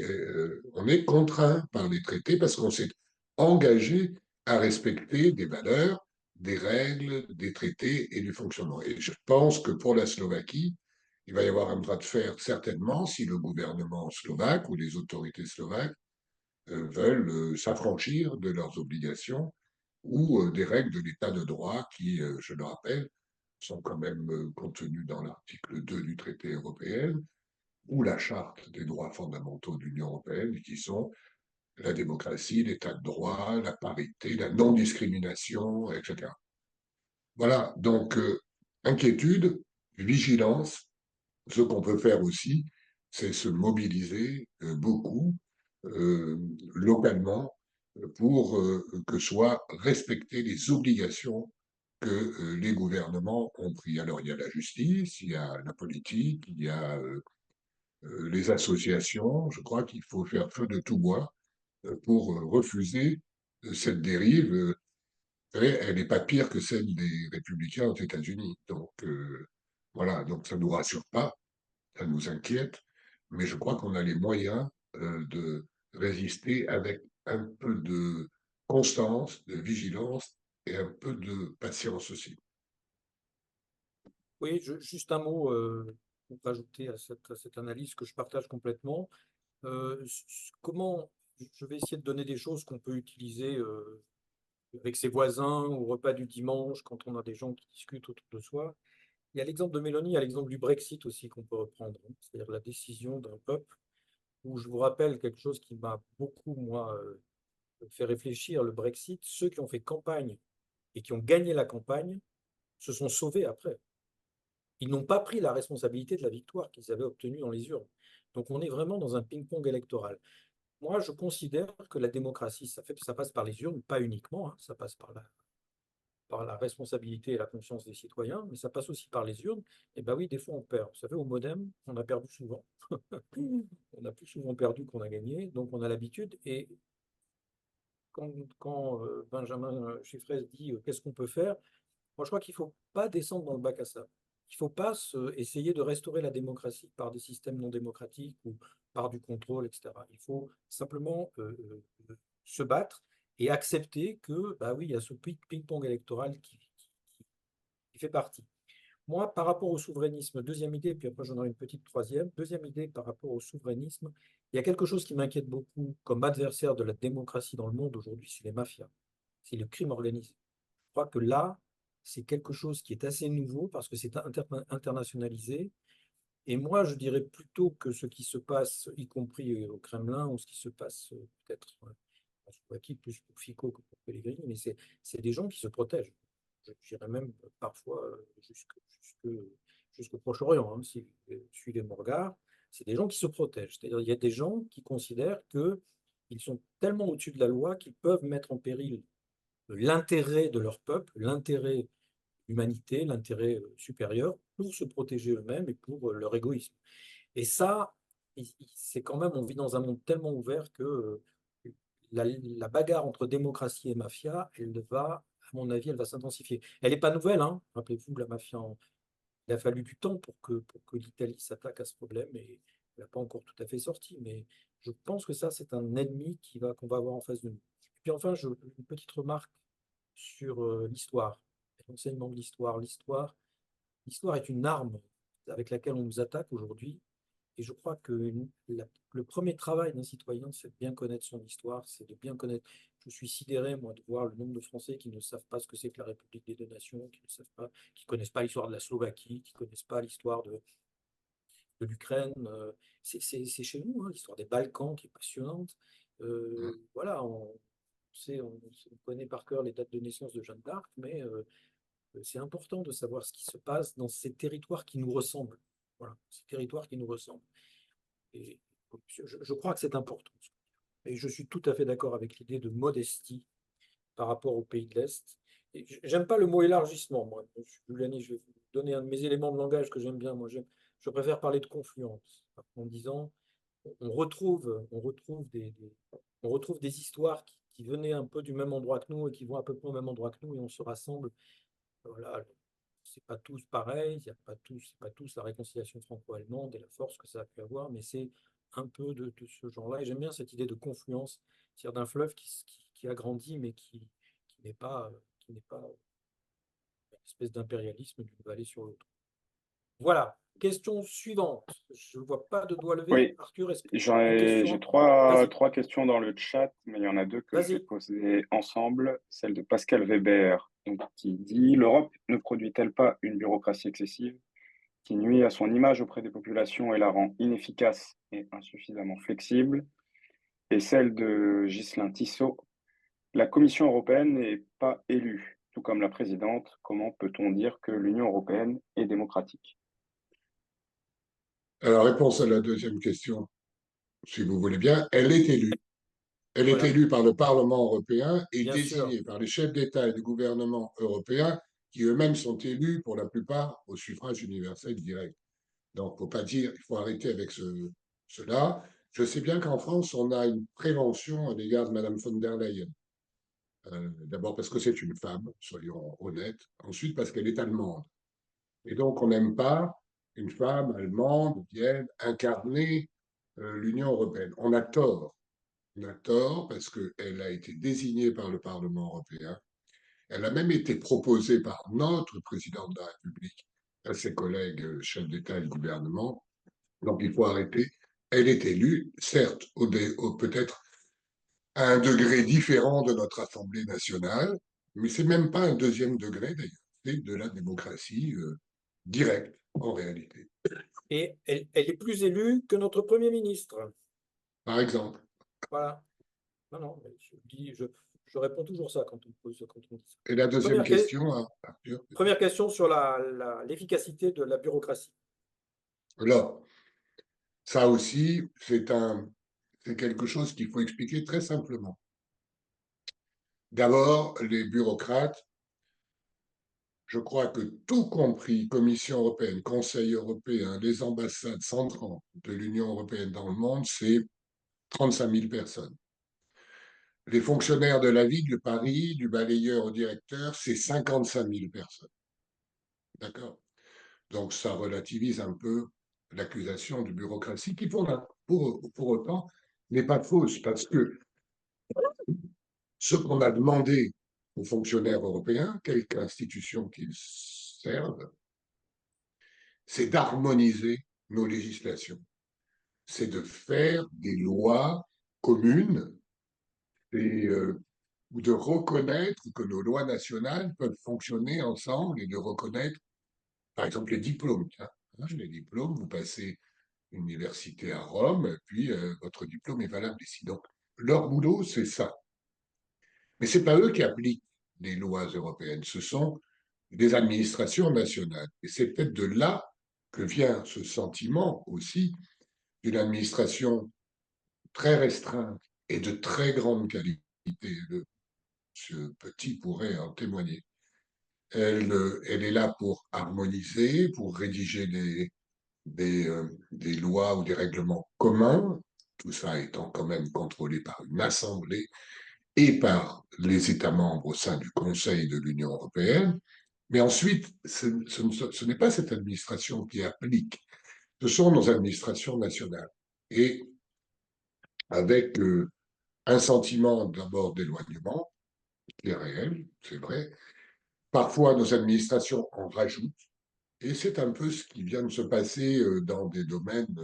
on est contraint par les traités parce qu'on s'est engagé à respecter des valeurs, des règles, des traités et du fonctionnement. Et je pense que pour la Slovaquie, il va y avoir un bras de fer certainement si le gouvernement slovaque ou les autorités slovaques veulent s'affranchir de leurs obligations ou des règles de l'état de droit qui, je le rappelle, sont quand même contenues dans l'article 2 du traité européen ou la charte des droits fondamentaux de l'Union européenne, qui sont la démocratie, l'état de droit, la parité, la non-discrimination, etc. Voilà, donc inquiétude, vigilance. Ce qu'on peut faire aussi, c'est se mobiliser beaucoup localement pour que soient respectées les obligations que les gouvernements ont prises. Alors, il y a la justice, il y a la politique, il y a les associations. Je crois qu'il faut faire feu de tout bois pour refuser cette dérive. Elle n'est pas pire que celle des républicains aux États-Unis. Donc, voilà, donc ça ne nous rassure pas, ça nous inquiète, mais je crois qu'on a les moyens de résister avec un peu de constance, de vigilance et un peu de patience aussi. Oui, juste un mot pour ajouter à cette analyse que je partage complètement. Comment je vais essayer de donner des choses qu'on peut utiliser avec ses voisins au repas du dimanche quand on a des gens qui discutent autour de soi. Il y a l'exemple de Mélanie, il y a l'exemple du Brexit aussi qu'on peut reprendre, hein. C'est-à-dire la décision d'un peuple où je vous rappelle quelque chose qui m'a beaucoup, moi, fait réfléchir, le Brexit. Ceux qui ont fait campagne et qui ont gagné la campagne se sont sauvés après. Ils n'ont pas pris la responsabilité de la victoire qu'ils avaient obtenue dans les urnes. Donc on est vraiment dans un ping-pong électoral. Moi, je considère que la démocratie, ça passe par les urnes, pas uniquement, hein, ça passe par la responsabilité et la conscience des citoyens, mais ça passe aussi par les urnes. Et bien oui, des fois on perd. Vous savez, au Modem, on a perdu souvent. On a plus souvent perdu qu'on a gagné, donc on a l'habitude. Et quand Benjamin Chiffrez dit qu'est-ce qu'on peut faire, moi je crois qu'il ne faut pas descendre dans le bac à sable. Il ne faut pas essayer de restaurer la démocratie par des systèmes non démocratiques ou par du contrôle, etc. Il faut simplement se battre et accepter que, bah oui, il y a ce ping-pong électoral qui fait partie. Moi, par rapport au souverainisme, deuxième idée, puis après j'en aurai une petite troisième. Deuxième idée par rapport au souverainisme, il y a quelque chose qui m'inquiète beaucoup comme adversaire de la démocratie dans le monde aujourd'hui, c'est les mafias, c'est le crime organisé. Je crois que là, c'est quelque chose qui est assez nouveau parce que c'est internationalisé. Et moi, je dirais plutôt que ce qui se passe, y compris au Kremlin, ou ce qui se passe peut-être en Slovaquie, plus pour Fico que pour Pellegrini, mais c'est des gens qui se protègent. Je dirais même parfois jusqu'au Proche-Orient, hein, si vous suivez mon regard, c'est des gens qui se protègent. C'est-à-dire il y a des gens qui considèrent qu'ils sont tellement au-dessus de la loi qu'ils peuvent mettre en péril l'intérêt de leur peuple, l'intérêt de l'humanité, l'intérêt supérieur pour se protéger eux-mêmes et pour leur égoïsme. Et ça, c'est quand même, on vit dans un monde tellement ouvert que la bagarre entre démocratie et mafia, elle va, à mon avis, elle va s'intensifier. Elle n'est pas nouvelle, hein. Rappelez-vous, la mafia, il a fallu du temps pour que l'Italie s'attaque à ce problème et elle n'a pas encore tout à fait sorti. Mais je pense que ça, c'est un ennemi qu'on va avoir en face de nous. Et puis enfin, une petite remarque sur l'histoire, l'enseignement de l'histoire. L'histoire est une arme avec laquelle on nous attaque aujourd'hui. Et je crois que le premier travail d'un citoyen, c'est de bien connaître son histoire, c'est de bien connaître. Je suis sidéré, moi, de voir le nombre de Français qui ne savent pas ce que c'est que la République des deux nations, qui ne savent pas, qui connaissent pas l'histoire de la Slovaquie, qui connaissent pas l'histoire de l'Ukraine. C'est chez nous, hein, l'histoire des Balkans qui est passionnante. Voilà, on connaît par cœur les dates de naissance de Jeanne d'Arc, mais c'est important de savoir ce qui se passe dans ces territoires qui nous ressemblent. Voilà, ces territoires qui nous ressemblent. Et je crois que c'est important. Et je suis tout à fait d'accord avec l'idée de modestie par rapport aux pays de l'Est. Et j'aime pas le mot élargissement, moi. Juliani, je vais vous donner un de mes éléments de langage que j'aime bien. Moi, je préfère parler de confluence en disant on retrouve des histoires qui venaient un peu du même endroit que nous et qui vont à peu près au même endroit que nous et on se rassemble. Voilà, c'est pas tous pareil, il y a pas tous la réconciliation franco-allemande et la force que ça a pu avoir, mais c'est un peu de ce genre-là. Et j'aime bien cette idée de confluence, c'est-à-dire d'un fleuve qui a grandi, mais qui n'est pas une espèce d'impérialisme d'une vallée sur l'autre. Voilà. Question suivante. Je ne vois pas de doigt levé. Oui, Arthur, est-ce que une j'ai question? trois, Vas-y, trois questions dans le chat, mais il y en a deux que je vais vas-y. poser ensemble. Celle de Pascal Weber, donc, qui dit: l'Europe ne produit-elle pas une bureaucratie excessive qui nuit à son image auprès des populations et la rend inefficace et insuffisamment flexible? Et celle de Ghislain Tissot: la Commission européenne n'est pas élue, tout comme la présidente. Comment peut-on dire que l'Union européenne est démocratique? Alors, réponse à la deuxième question. si vous voulez bien, elle est élue. Elle est Voilà, élue par le Parlement européen et bien sûr. désignée par les chefs d'État et de gouvernement européens qui eux-mêmes sont élus pour la plupart au suffrage universel direct. Donc, il ne faut pas dire, il faut arrêter avec cela. Je sais bien qu'en France, on a une prévention à l'égard de Mme von der Leyen. D'abord parce que c'est une femme, soyons honnêtes. Ensuite parce qu'elle est allemande. Et donc, on n'aime pas une femme allemande vienne incarner l'Union européenne. On a tort. On a tort parce qu'elle a été désignée par le Parlement européen. Elle a même été proposée par notre président de la République à ses collègues chefs d'État et de gouvernement. Donc, il faut arrêter. Elle est élue, certes, peut-être à un degré différent de notre Assemblée nationale, mais c'est même pas un deuxième degré d'ailleurs, c'est de la démocratie directe en réalité. Et elle est plus élue que notre Premier ministre. Par exemple. Voilà. Non, non, mais je réponds toujours ça quand on pose, quand on dit ça. Et la deuxième question, Arthur. Première question sur l'efficacité de la bureaucratie. Là, ça aussi, c'est quelque chose qu'il faut expliquer très simplement. D'abord, les bureaucrates, je crois que tout compris, Commission européenne, Conseil européen, les ambassades centrales de l'Union européenne dans le monde, c'est 35 000 personnes. Les fonctionnaires de la ville de Paris, du balayeur au directeur, c'est 55 000 personnes. D'accord? Donc, ça relativise un peu l'accusation de bureaucratie qui, pour autant, n'est pas fausse, parce que ce qu'on a demandé aux fonctionnaires européens, quelque institution qu'ils servent, c'est d'harmoniser nos législations. C'est de faire des lois communes et ou de reconnaître que nos lois nationales peuvent fonctionner ensemble et de reconnaître, par exemple, les diplômes. Tiens, les diplômes, vous passez une université à Rome, et puis votre diplôme est valable ici. Donc, leur boulot, c'est ça. Mais ce n'est pas eux qui appliquent les lois européennes, ce sont des administrations nationales. Et c'est peut-être de là que vient ce sentiment aussi d'une administration très restreinte et de très grande qualité. Ce Petit pourrait en témoigner. Elle est là pour harmoniser, pour rédiger des lois ou des règlements communs, tout ça étant quand même contrôlé par une assemblée et par les États membres au sein du Conseil de l'Union européenne. Mais ensuite, ce n'est pas cette administration qui applique, ce sont nos administrations nationales. Et avec un sentiment d'abord d'éloignement, qui est réel, c'est vrai. Parfois, nos administrations en rajoutent, et c'est un peu ce qui vient de se passer dans des domaines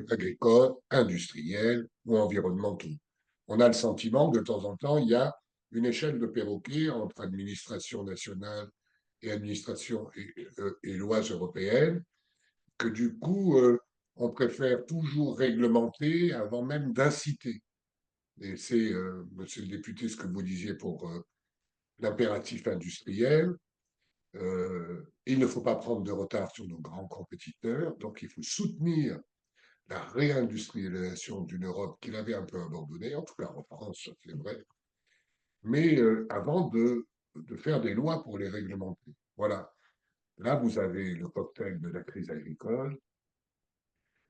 agricoles, industriels ou environnementaux. On a le sentiment que de temps en temps, il y a une échelle de perroquet entre administration nationale et administration et lois européennes, que du coup, on préfère toujours réglementer avant même d'inciter. Et c'est, monsieur le député, ce que vous disiez pour l'impératif industriel. Il ne faut pas prendre de retard sur nos grands compétiteurs, donc il faut soutenir la réindustrialisation d'une Europe qu'il avait un peu abandonnée, en tout cas en France, c'est vrai, mais avant de faire des lois pour les réglementer. Voilà. Là, vous avez le cocktail de la crise agricole,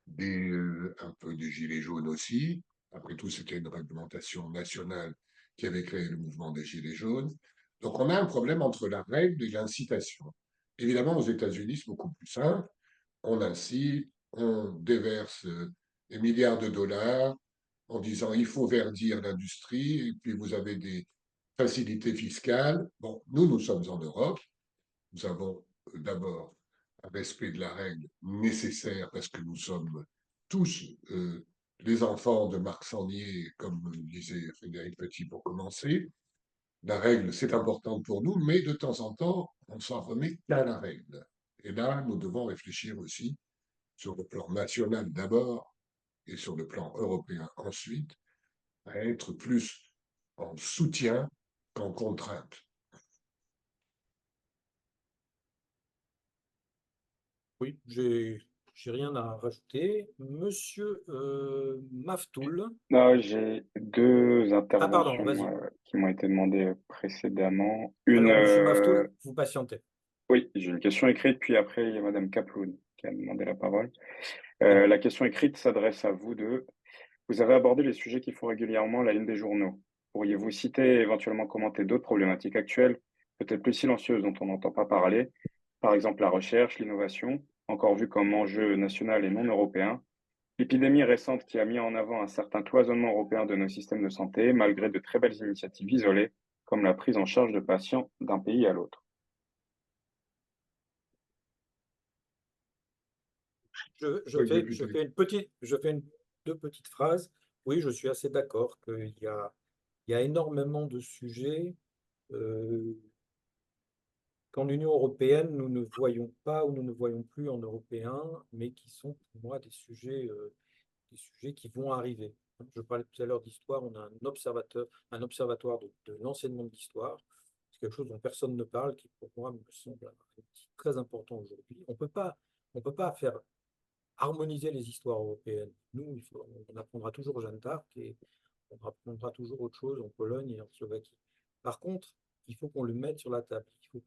un peu des gilets jaunes aussi. Après tout, c'était une réglementation nationale qui avait créé le mouvement des gilets jaunes. Donc, on a un problème entre la règle et l'incitation. Évidemment, aux États-Unis, c'est beaucoup plus simple. On incite, on déverse des milliards de dollars en disant il faut verdir l'industrie, et puis vous avez des facilités fiscales. Bon, nous sommes en Europe. Nous avons d'abord un respect de la règle nécessaire parce que nous sommes tous les enfants de Marc Sangnier, comme disait Frédéric Petit pour commencer. La règle, c'est important pour nous, mais de temps en temps, on s'en remet qu'à la règle. Et là, nous devons réfléchir aussi sur le plan national d'abord et sur le plan européen ensuite, à être plus en soutien qu'en contrainte. Oui, j'ai j'ai rien à rajouter. Monsieur Maftoul. Non, j'ai deux Ah, pardon, interventions vas-y. qui m'ont été demandées précédemment. Une, Alors, monsieur Maftoul, vous patientez. oui, j'ai une question écrite, puis après, il y a Madame Kaploun qui a demandé la parole. Très bien. La question écrite s'adresse à vous deux. Vous avez abordé les sujets qui font régulièrement la une des journaux. Pourriez-vous citer et éventuellement commenter d'autres problématiques actuelles, peut-être plus silencieuses, dont on n'entend pas parler, par exemple la recherche, l'innovation, encore vue comme enjeu national et non européen, l'épidémie récente qui a mis en avant un certain cloisonnement européen de nos systèmes de santé, malgré de très belles initiatives isolées, comme la prise en charge de patients d'un pays à l'autre. Je fais deux petites phrases. Oui, je suis assez d'accord il y a énormément de sujets euh, qu'en Union européenne, nous ne voyons pas ou nous ne voyons plus en européen, mais qui sont pour moi des sujets qui vont arriver. Je parlais tout à l'heure d'histoire, on a un observatoire de l'enseignement de l'histoire. C'est quelque chose dont personne ne parle, qui pour moi me semble très important aujourd'hui. On peut pas faire harmoniser les histoires européennes. Nous, on apprendra toujours Jeanne d'Arc et on apprendra toujours autre chose en Pologne et en Slovaquie. Par contre, il faut qu'on le mette sur la table. Il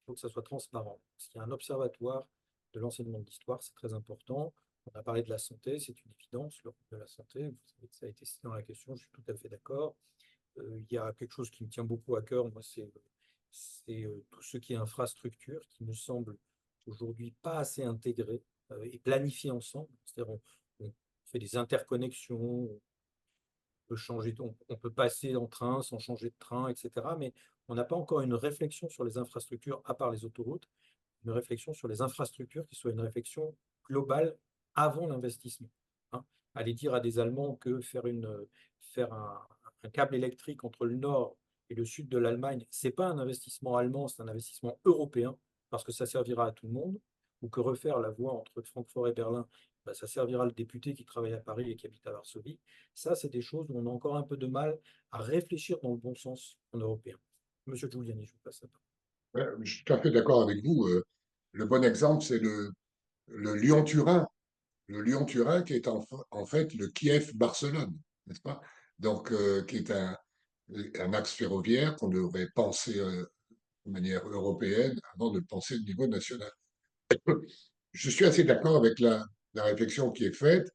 faut que ça soit transparent. Parce qu'il y a un observatoire de l'enseignement de l'histoire, c'est très important. On a parlé de la santé, c'est une évidence, le rôle de la santé. Vous savez que ça a été cité dans la question, je suis tout à fait d'accord. Il y a quelque chose qui me tient beaucoup à cœur, moi, c'est tout ce qui est infrastructure, qui me semble aujourd'hui pas assez intégré et planifié ensemble. C'est-à-dire, on fait des interconnexions, on peut changer, on peut passer en train sans changer de train, etc. Mais on n'a pas encore une réflexion sur les infrastructures, à part les autoroutes, une réflexion sur les infrastructures qui soit une réflexion globale avant l'investissement. Hein. Aller dire à des Allemands que faire un câble électrique entre le nord et le sud de l'Allemagne, ce n'est pas un investissement allemand, c'est un investissement européen, parce que ça servira à tout le monde, ou que refaire la voie entre Francfort et Berlin, ben, ça servira le député qui travaille à Paris et qui habite à Varsovie. Ça, c'est des choses où on a encore un peu de mal à réfléchir dans le bon sens en européen. Monsieur Giuliani, je vous passe la parole. Je suis tout à fait d'accord avec vous. Le bon exemple, c'est le Lyon-Turin. Le Lyon-Turin qui est en fait le Kiev-Barcelone, n'est-ce pas? Donc, qui est un axe ferroviaire qu'on devrait penser de manière européenne avant de le penser au niveau national. Je suis assez d'accord avec la réflexion qui est faite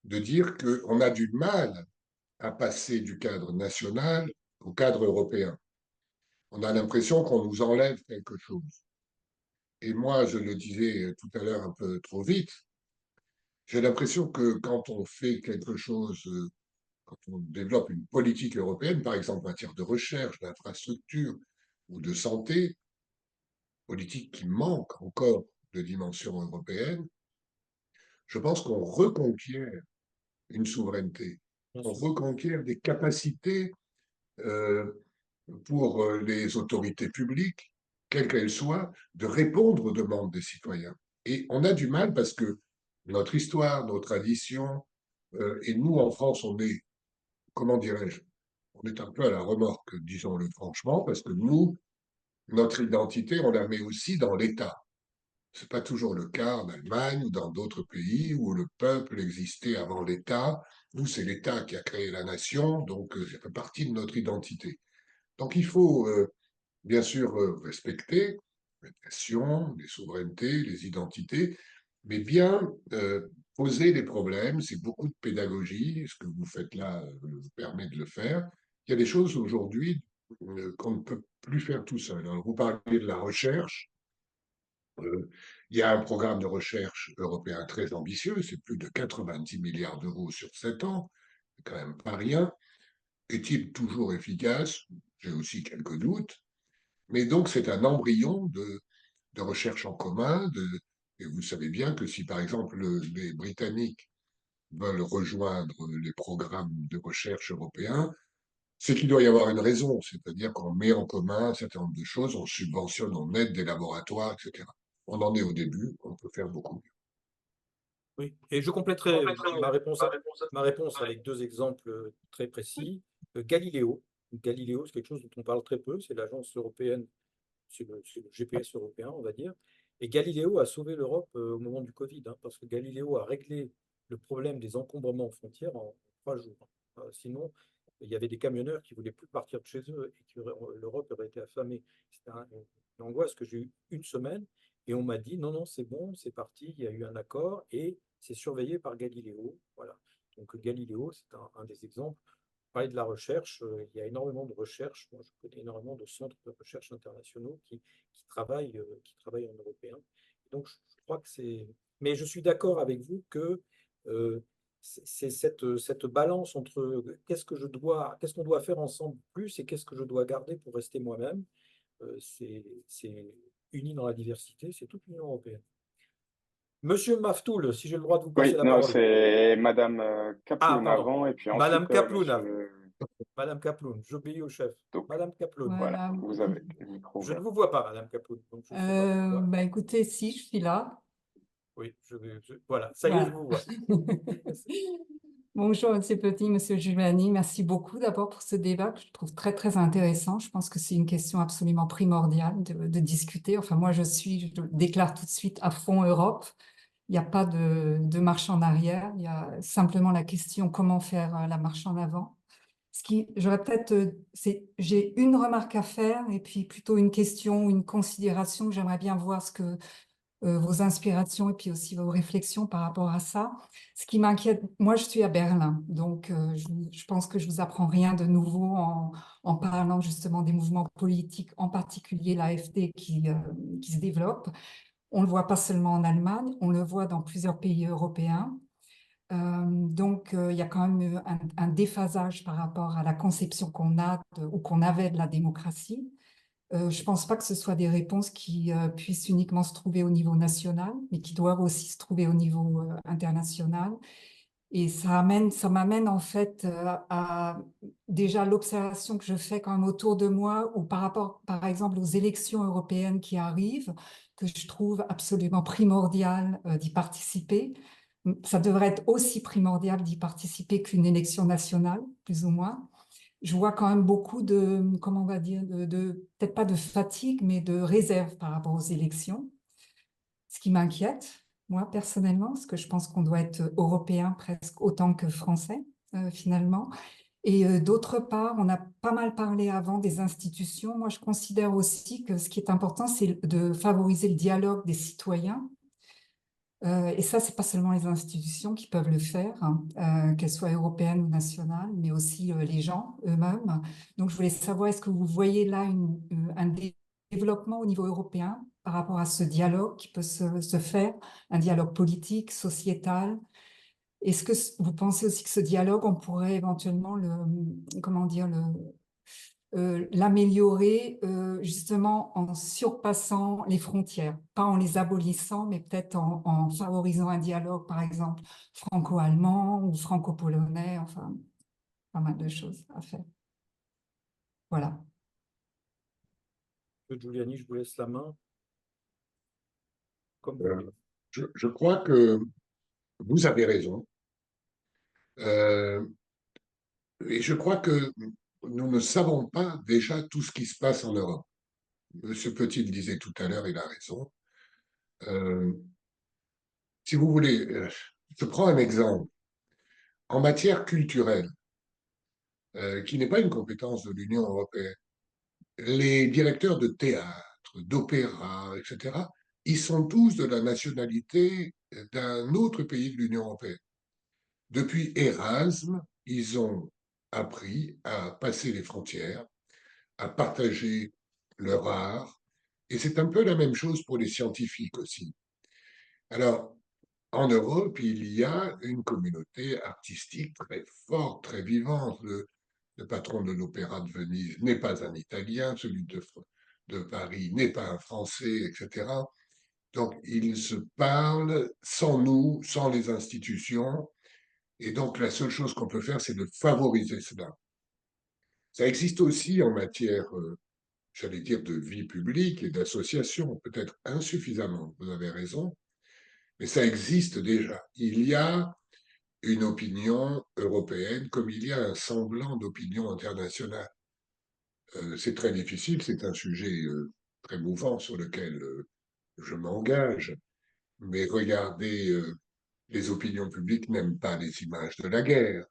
de dire qu'on a du mal à passer du cadre national au cadre européen. On a l'impression qu'on nous enlève quelque chose. Et moi, je le disais tout à l'heure un peu trop vite, j'ai l'impression que quand on fait quelque chose, quand on développe une politique européenne, par exemple en matière de recherche, d'infrastructure ou de santé, politique qui manque encore de dimension européenne, je pense qu'on reconquiert une souveraineté, Bien on sûr. reconquiert des capacités euh, pour les autorités publiques, quelles qu'elles soient, de répondre aux demandes des citoyens. Et on a du mal parce que notre histoire, nos traditions, et nous en France, on est, comment dirais-je, on est un peu à la remorque, disons-le franchement, parce que nous, notre identité, on la met aussi dans l'État. Ce n'est pas toujours le cas en Allemagne ou dans d'autres pays où le peuple existait avant l'État. Nous, c'est l'État qui a créé la nation, donc ça fait partie de notre identité. Donc il faut bien sûr respecter les nations, les souverainetés, les identités, mais bien poser les problèmes. C'est beaucoup de pédagogie. Ce que vous faites là vous permet de le faire. Il y a des choses aujourd'hui qu'on ne peut plus faire tout seul. Alors, vous parliez de la recherche. Il y a un programme de recherche européen très ambitieux, c'est plus de 90 milliards d'euros sur 7 ans, c'est quand même pas rien. Est-il toujours efficace? J'ai aussi quelques doutes. Mais donc, c'est un embryon de recherche en commun. Et vous savez bien que si, par exemple, les Britanniques veulent rejoindre les programmes de recherche européens, c'est qu'il doit y avoir une raison, c'est-à-dire qu'on met en commun un certain nombre de choses, on subventionne, on aide des laboratoires, etc. On en est au début, on peut faire beaucoup mieux. Oui, et je compléterai ma réponse avec deux exemples très précis. Galileo. Galileo, c'est quelque chose dont on parle très peu, c'est l'agence européenne, c'est le GPS européen, on va dire. Et Galiléo a sauvé l'Europe au moment du Covid, hein, parce que Galiléo a réglé le problème des encombrements aux frontières en 3 jours. Sinon, il y avait des camionneurs qui ne voulaient plus partir de chez eux et que l'Europe aurait été affamée. C'était une angoisse que j'ai eue une semaine et on m'a dit non, non, c'est bon, c'est parti, il y a eu un accord et c'est surveillé par Galiléo. Voilà. Donc Galiléo, c'est un des exemples. Parler de la recherche, il y a énormément de recherches. Moi, je connais énormément de centres de recherche internationaux qui travaillent en européen. Donc, je crois que c'est. Mais je suis d'accord avec vous que c'est cette balance entre qu'est-ce qu'on doit faire ensemble plus et qu'est-ce que je dois garder pour rester moi-même. C'est uni dans la diversité, c'est toute l'Union européenne. Monsieur Maftoul, si j'ai le droit de vous passer Oui, la non, parole. c'est Madame Ah, Kaploun pardon. avant, et puis Madame ensuite Kaploun avant. Monsieur. Madame Kaploun, j'obéis au chef. Donc, Madame Kaploun. voilà, Voilà. vous avez le micro Je ne ouvert. vous vois pas, Madame Kaploun, donc je ne sais pas pourquoi. Bah écoutez, si je suis là. Oui, voilà, ça y est, je Voilà. vous vois. Bonjour, Monsieur Petit, Monsieur Giuliani. Merci beaucoup d'abord pour ce débat que je trouve très, très intéressant. Je pense que c'est une question absolument primordiale de discuter. Enfin, moi, je déclare tout de suite à fond Europe. Il n'y a pas de marche en arrière. Il y a simplement la question comment faire la marche en avant. J'aurais peut-être, j'ai une remarque à faire et puis plutôt une question, une considération que j'aimerais bien voir vos inspirations et puis aussi vos réflexions par rapport à ça. Ce qui m'inquiète, moi je suis à Berlin, donc je pense que je vous apprends rien de nouveau en parlant justement des mouvements politiques, en particulier l'AfD qui se développe. On le voit pas seulement en Allemagne, on le voit dans plusieurs pays européens. Donc, il y a quand même eu un déphasage par rapport à la conception qu'on a ou qu'on avait de la démocratie. Je ne pense pas que ce soit des réponses qui puissent uniquement se trouver au niveau national, mais qui doivent aussi se trouver au niveau international. Et ça m'amène en fait à déjà l'observation que je fais quand même autour de moi, ou par rapport, par exemple, aux élections européennes qui arrivent, que je trouve absolument primordial d'y participer. Ça devrait être aussi primordial d'y participer qu'une élection nationale, plus ou moins. Je vois quand même beaucoup comment on va dire, peut-être pas de fatigue, mais de réserve par rapport aux élections. Ce qui m'inquiète, moi, personnellement, parce que je pense qu'on doit être européen presque autant que français, finalement. Et d'autre part, on a pas mal parlé avant des institutions. Moi, je considère aussi que ce qui est important, c'est de favoriser le dialogue des citoyens. Et ça, c'est pas seulement les institutions qui peuvent le faire, hein, qu'elles soient européennes ou nationales, mais aussi les gens eux-mêmes. Donc, je voulais savoir, est-ce que vous voyez là un développement au niveau européen par rapport à ce dialogue qui peut se faire, un dialogue politique, sociétal? Est-ce que vous pensez aussi que ce dialogue, on pourrait éventuellement comment dire, l'améliorer justement en surpassant les frontières, pas en les abolissant, mais peut-être en favorisant un dialogue, par exemple, franco-allemand ou franco-polonais, enfin, pas mal de choses à faire. Voilà. Monsieur Giuliani, je vous laisse la main, comme vous Euh, voulez. je crois que vous avez raison. Et je crois que nous ne savons pas déjà tout ce qui se passe en Europe. Monsieur Petit le disait tout à l'heure, il a raison. Euh, si vous voulez, je prends un exemple. En matière culturelle, qui n'est pas une compétence de l'Union européenne, les directeurs de théâtre, d'opéra, etc., ils sont tous de la nationalité d'un autre pays de l'Union européenne. Depuis Erasme, ils ont appris à passer les frontières, à partager leur art, et c'est un peu la même chose pour les scientifiques aussi. Alors, en Europe, il y a une communauté artistique très forte, très vivante. Le patron de l'Opéra de Venise n'est pas un Italien, celui de Paris n'est pas un Français, etc. Donc, ils se parlent sans nous, sans les institutions, et donc la seule chose qu'on peut faire, c'est de favoriser cela. Ça existe aussi en matière, j'allais dire, de vie publique et d'association, peut-être insuffisamment, vous avez raison, mais ça existe déjà. Il y a une opinion européenne comme il y a un semblant d'opinion internationale. C'est très difficile, c'est un sujet très mouvant sur lequel je m'engage, mais regardez, les opinions publiques n'aiment pas les images de la guerre.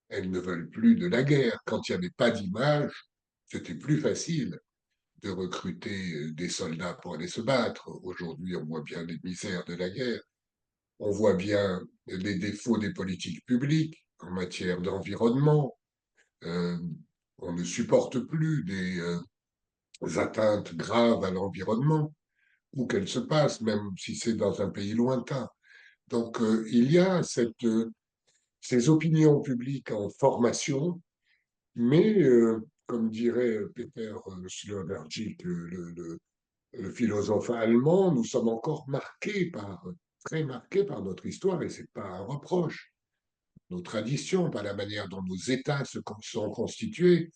Elles ne veulent plus de la guerre. Quand il n'y avait pas d'image, c'était plus facile de recruter des soldats pour aller se battre. Aujourd'hui, on voit bien les misères de la guerre. On voit bien les défauts des politiques publiques en matière d'environnement. Euh, on ne supporte plus des atteintes graves à l'environnement, où qu'elles se passent, même si c'est dans un pays lointain. Donc, il y a ces opinions publiques en formation, mais, comme dirait Peter Sloterdijk, le philosophe allemand, nous sommes encore très marqués par notre histoire, et ce n'est pas un reproche. Nos traditions, par la manière dont nos États sont constitués.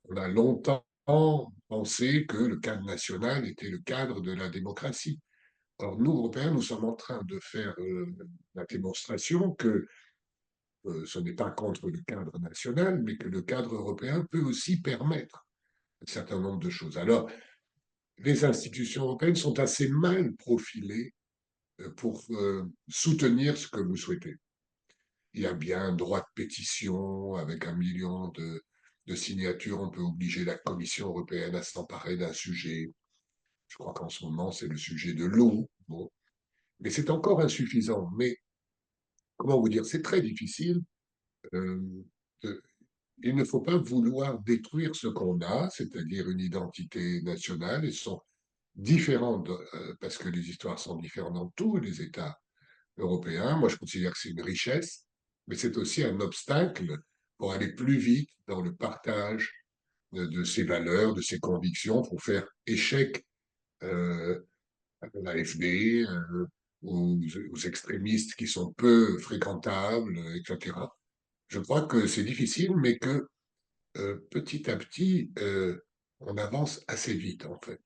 On a longtemps pensé que le cadre national était le cadre de la démocratie. Or, nous, Européens, nous sommes en train de faire la démonstration que ce n'est pas contre le cadre national, mais que le cadre européen peut aussi permettre un certain nombre de choses. Alors, les institutions européennes sont assez mal profilées pour soutenir ce que vous souhaitez. Il y a bien un droit de pétition avec 1 million de signatures. On peut obliger la Commission européenne à s'emparer d'un sujet. Je crois qu'en ce moment, c'est le sujet de l'eau. Bon. Mais c'est encore insuffisant. Mais comment vous dire, c'est très difficile. Euh, de, il ne faut pas vouloir détruire ce qu'on a, c'est-à-dire une identité nationale. Elles sont différentes parce que les histoires sont différentes dans tous les États européens. Moi, je considère que c'est une richesse, mais c'est aussi un obstacle pour aller plus vite dans le partage de ses valeurs, de ses convictions, pour faire échec euh, à l'AfD, aux extrémistes qui sont peu fréquentables, etc. Je crois que c'est difficile, mais que petit à petit, on avance assez vite, en fait.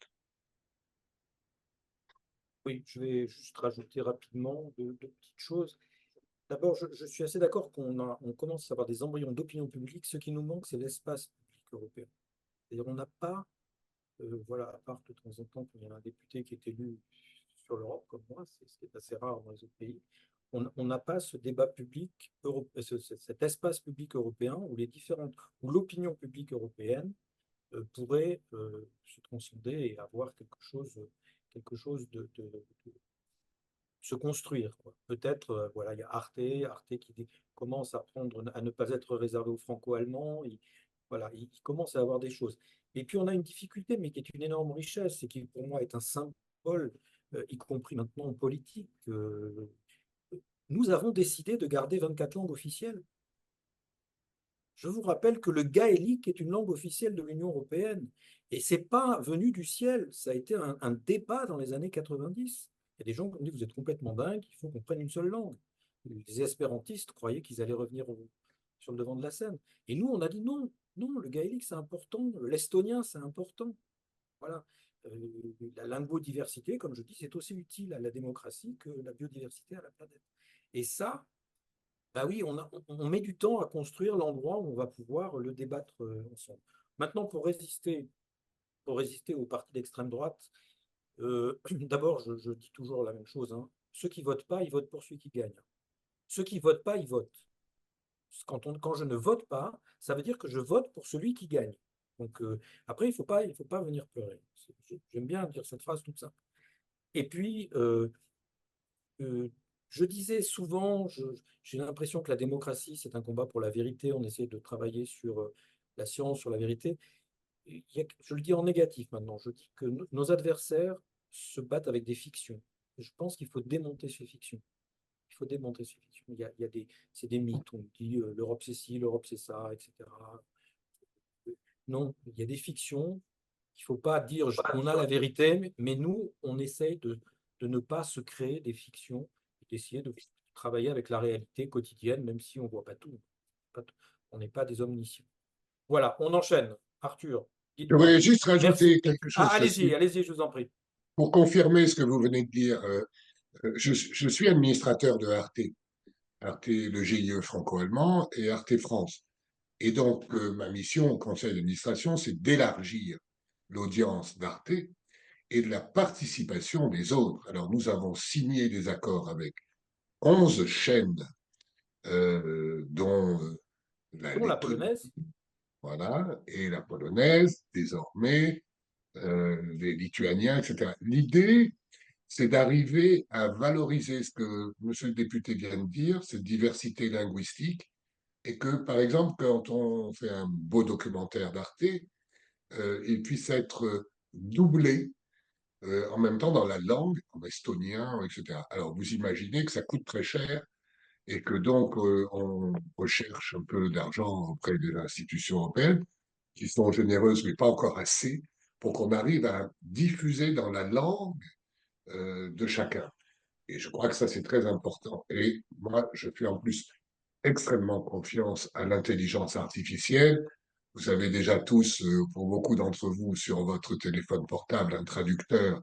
Oui, je vais juste rajouter rapidement deux petites choses. D'abord, je suis assez d'accord on commence à avoir des embryons d'opinion publique. Ce qui nous manque, c'est l'espace public européen. C'est-à-dire, on n'a pas, voilà, à part de temps en temps, quand il y a un député qui est élu sur l'Europe, comme moi, c'est assez rare dans les autres pays, on n'a pas ce débat public, cet espace public européen où l'opinion publique européenne pourrait se transcender et avoir quelque chose de se construire, quoi. Peut-être, voilà, il y a Arte qui commence à ne pas être réservé aux Franco-Allemands. Voilà, il commence à avoir des choses. Et puis on a une difficulté, mais qui est une énorme richesse et qui pour moi est un symbole, y compris maintenant en politique. Nous avons décidé de garder 24 langues officielles. Je vous rappelle que le gaélique est une langue officielle de l'Union européenne. Et ce n'est pas venu du ciel, ça a été un débat dans les années 90. Il y a des gens qui ont dit, vous êtes complètement dingue, il faut qu'on prenne une seule langue. Les espérantistes croyaient qu'ils allaient revenir sur le devant de la scène. Et nous, on a dit non, non, le gaélique c'est important, l'estonien c'est important. Voilà. La linguodiversité, comme je dis, c'est aussi utile à la démocratie que la biodiversité à la planète. Et ça, bah oui, on met du temps à construire l'endroit où on va pouvoir le débattre ensemble. Maintenant, pour résister aux partis d'extrême droite, d'abord, je dis toujours la même chose, hein. Ceux qui ne votent pas, ils votent pour celui qui gagne. Ceux qui ne votent pas, ils votent. Quand je ne vote pas, ça veut dire que je vote pour celui qui gagne. Donc, après, il faut pas venir pleurer. J'aime bien dire cette phrase toute simple. Et puis, je disais souvent, j'ai l'impression que la démocratie, c'est un combat pour la vérité. On essaie de travailler sur la science, sur la vérité. Je le dis en négatif maintenant. Je dis que nos adversaires se battent avec des fictions. Je pense qu'il faut démonter ces fictions. Il faut démonter ces fictions. C'est des mythes. On dit l'Europe c'est ci, l'Europe c'est ça, etc. Non, il y a des fictions. Il ne faut pas dire on a la vérité, mais nous, on essaye de ne pas se créer des fictions, d'essayer de travailler avec la réalité quotidienne, même si on ne voit pas tout. On n'est pas des omniscients. Voilà, on enchaîne. Arthur, Je dites-moi. voulais juste Merci. rajouter quelque chose, Allez-y, Cécile, allez-y, je vous en prie. pour confirmer ce que vous venez de dire. Je suis administrateur de Arte. Arte, le GIE franco-allemand, et Arte France. Et donc, ma mission au conseil d'administration, c'est d'élargir l'audience d'Arte et de la participation des autres. Alors, nous avons signé des accords avec 11 chaînes, dont Dont la polonaise. voilà, et la polonaise, désormais, les lituaniens, etc. L'idée, c'est d'arriver à valoriser ce que monsieur le député vient de dire, cette diversité linguistique, et que, par exemple, quand on fait un beau documentaire d'Arte, il puisse être doublé en même temps dans la langue, en estonien, etc. Alors, vous imaginez que ça coûte très cher et que donc on recherche un peu d'argent auprès des institutions européennes qui sont généreuses, mais pas encore assez, pour qu'on arrive à diffuser dans la langue de chacun. Et je crois que ça, c'est très important. Et moi, je fais en plus extrêmement confiance à l'intelligence artificielle. Vous avez déjà tous, pour beaucoup d'entre vous, sur votre téléphone portable, un traducteur.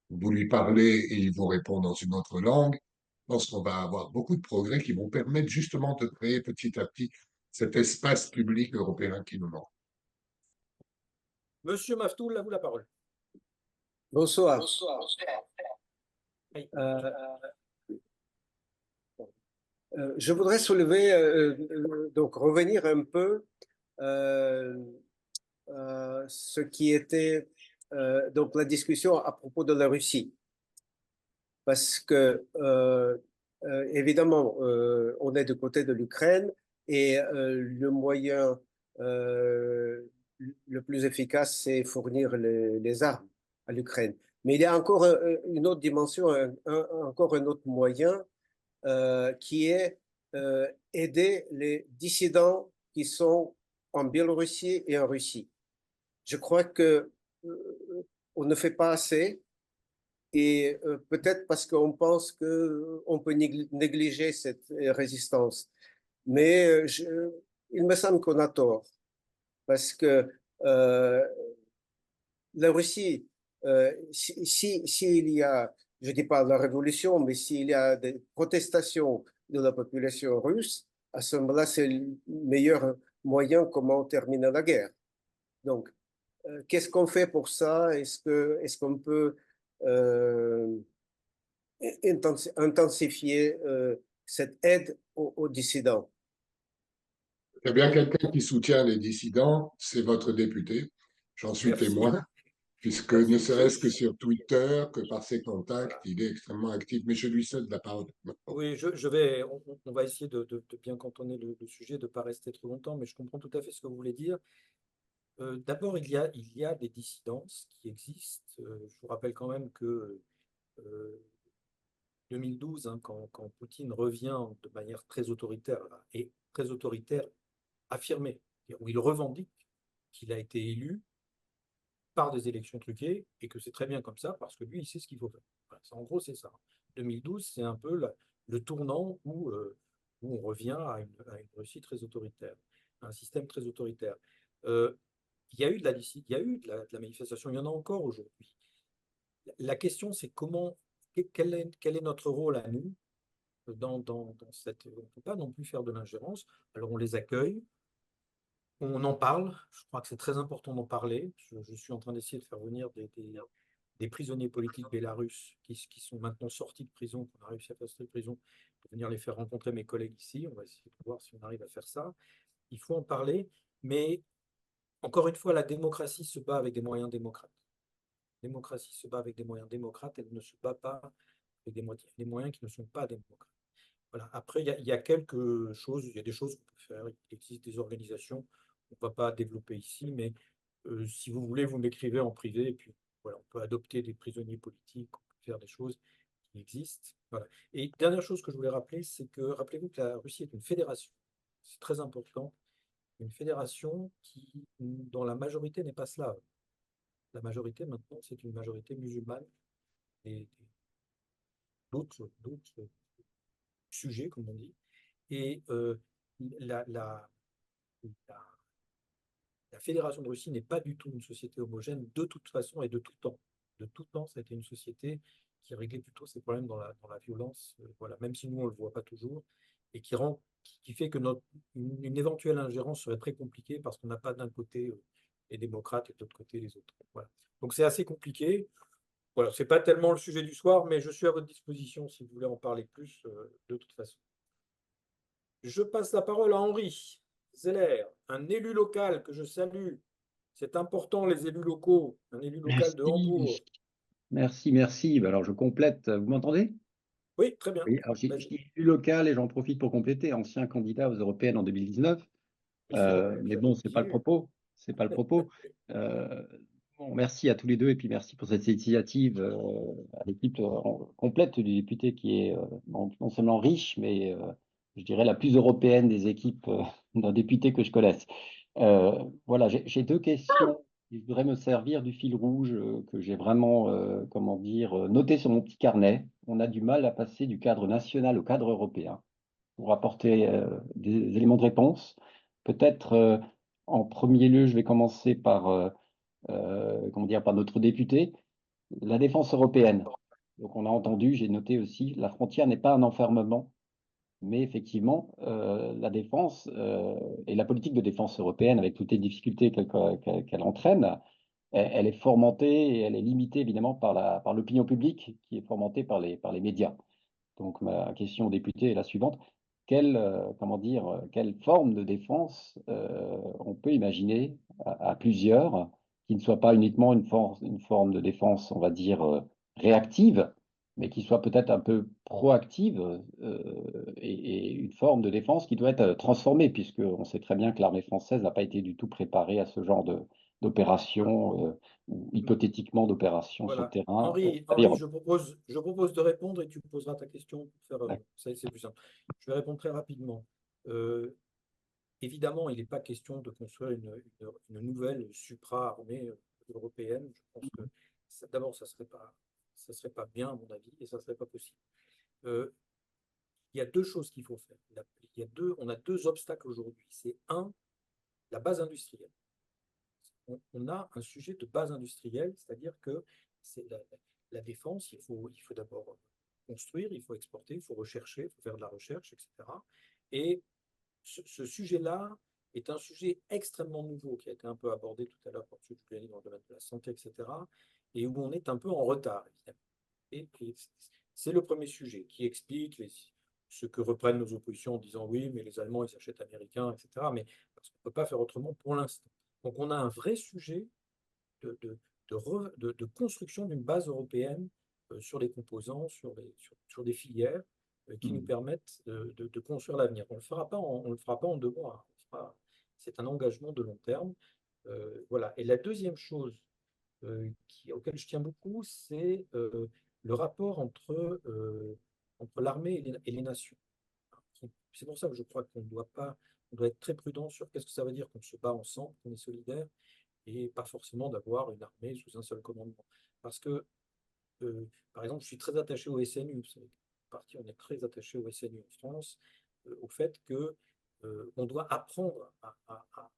Vous lui parlez et il vous répond dans une autre langue. Je pense qu'on va avoir beaucoup de progrès qui vont permettre justement de créer petit à petit cet espace public européen qui nous manque. Monsieur Maftoul, à vous la parole. Bonsoir. Oui. Je voudrais soulever, donc revenir un peu ce qui était donc la discussion à propos de la Russie. Parce que, évidemment, on est du côté de l'Ukraine et le moyen le plus efficace, c'est fournir les armes à l'Ukraine. Mais il y a encore une autre dimension, encore un autre moyen qui est aider les dissidents qui sont en Biélorussie et en Russie. Je crois que on ne fait pas assez et peut-être parce qu'on pense qu'on peut négliger cette résistance. Mais il me semble qu'on a tort parce que la Russie, s'il y a, je ne dis pas la révolution, mais s'il y a des protestations de la population russe, à ce moment-là, c'est le meilleur moyen comment terminer la guerre. Donc, qu'est-ce qu'on fait pour ça? Est-ce qu'on peut intensifier cette aide aux dissidents? Il y a bien quelqu'un qui soutient les dissidents, c'est votre député. J'en suis Merci. témoin, puisque Merci. ne serait-ce que sur Twitter, que par ses contacts, il est extrêmement actif. Mais je lui cède la parole. Oui, on va essayer de bien cantonner le sujet, de ne pas rester trop longtemps, mais je comprends tout à fait ce que vous voulez dire. D'abord, il y a des dissidences qui existent. Je vous rappelle quand même que 2012, hein, quand Poutine revient de manière très autoritaire, là, et très autoritaire affirmée, où il revendique qu'il a été élu par des élections truquées et que c'est très bien comme ça parce que lui, il sait ce qu'il faut faire. Voilà, en gros, c'est ça. 2012, c'est un peu le tournant où on revient à une Russie très autoritaire, à un système très autoritaire. Il y a eu de la manifestation, il y en a encore aujourd'hui. La question, c'est quel est notre rôle à nous dans cette. On ne peut pas non plus faire de l'ingérence. Alors, on les accueille, on en parle. Je crois que c'est très important d'en parler. Je suis en train d'essayer de faire venir des prisonniers politiques bélarusses qui sont maintenant sortis de prison, qu'on a réussi à faire sortir de prison, pour venir les faire rencontrer mes collègues ici. On va essayer de voir si on arrive à faire ça. Il faut en parler, mais encore une fois, la démocratie se bat avec des moyens démocrates. La démocratie se bat avec des moyens démocrates, elle ne se bat pas avec des moyens qui ne sont pas démocrates. Voilà. Après, il y a quelques choses, il y a des choses qu'on peut faire. Il existe des organisations, on ne va pas développer ici, mais si vous voulez, vous m'écrivez en privé, et puis voilà, on peut adopter des prisonniers politiques, on peut faire des choses qui existent. Voilà. Et dernière chose que je voulais rappeler, c'est que rappelez-vous que la Russie est une fédération. C'est très important. Une fédération dont la majorité n'est pas slave. La majorité, maintenant, c'est une majorité musulmane et d'autres sujets, comme on dit. Et la, la, la, la Fédération de Russie n'est pas du tout une société homogène de toute façon et de tout temps. De tout temps, ça a été une société qui réglait plutôt ses problèmes dans la violence, voilà, même si nous, on ne le voit pas toujours, et qui fait que une éventuelle ingérence serait très compliquée parce qu'on n'a pas d'un côté les démocrates et de l'autre côté les autres. Voilà. Donc c'est assez compliqué. Voilà, ce n'est pas tellement le sujet du soir, mais je suis à votre disposition si vous voulez en parler plus de toute façon. Je passe la parole à Henri Zeller, un élu local que je salue. C'est important, les élus locaux. Un élu local de Hambourg. Merci. Ben alors, je complète. Vous m'entendez? Oui, très bien. Oui, alors je Vas-y. dis élu local et j'en profite pour compléter, ancien candidat aux européennes en 2019. Oui, c'est vrai, Mais j'avais bon, c'est pas le oublié. propos. C'est pas le propos. Bon, merci à tous les deux et puis merci pour cette initiative à l'équipe complète du député qui est non seulement riche, mais je dirais la plus européenne des équipes d'un député que je connaisse. Voilà, j'ai deux questions. Je voudrais me servir du fil rouge que j'ai vraiment, comment dire, noté sur mon petit carnet. On a du mal à passer du cadre national au cadre européen pour apporter des éléments de réponse. Peut-être en premier lieu, je vais commencer par, comment dire, par notre député, la défense européenne. Donc on a entendu, j'ai noté aussi, la frontière n'est pas un enfermement, mais effectivement, la défense et la politique de défense européenne, avec toutes les difficultés qu'elle entraîne, elle est fomentée et elle est limitée évidemment par l'opinion publique qui est fomentée par les médias. Donc ma question au député est la suivante. Comment dire, quelle forme de défense on peut imaginer à plusieurs qui ne soit pas uniquement une forme de défense, on va dire, réactive, mais qui soit peut-être un peu proactive et une forme de défense qui doit être transformée, puisqu'on sait très bien que l'armée française n'a pas été du tout préparée à ce genre d'opération ou hypothétiquement d'opération sur le Voilà. terrain. Henri, je propose de répondre et tu me poseras ta question pour faire, D'accord. ça, c'est plus simple. Je vais répondre très rapidement. Évidemment, il n'est pas question de construire une nouvelle supra-armée européenne. Je pense que d'abord, ça serait pas bien, à mon avis, et ça ne serait pas possible. Il y a deux choses qu'il faut faire. On a deux obstacles aujourd'hui. C'est un, la base industrielle. On a un sujet de base industrielle, c'est-à-dire que c'est la défense, il faut d'abord construire, il faut exporter, il faut rechercher, il faut faire de la recherche, etc. Et ce sujet-là est un sujet extrêmement nouveau qui a été un peu abordé tout à l'heure par M. Giuliani dans le domaine de la santé, etc. Et où on est un peu en retard, évidemment. Et c'est le premier sujet qui explique ce que reprennent nos oppositions en disant oui, mais les Allemands, ils achètent américains, etc. Mais parce qu'on ne peut pas faire autrement pour l'instant. Donc on a un vrai sujet de construction d'une base européenne sur les composants, sur des filières qui nous permettent de construire l'avenir. On ne le fera pas en 2 mois. C'est un engagement de long terme. Voilà. Et la deuxième chose auquel je tiens beaucoup, c'est le rapport entre l'armée et les nations. C'est pour ça que je crois qu'on doit être très prudent sur qu'est-ce que ça veut dire qu'on se bat ensemble, qu'on est solidaire, et pas forcément d'avoir une armée sous un seul commandement. Parce que, par exemple, je suis très attaché au SNU. Vous savez, on est très attaché au SNU en France, au fait que on doit apprendre à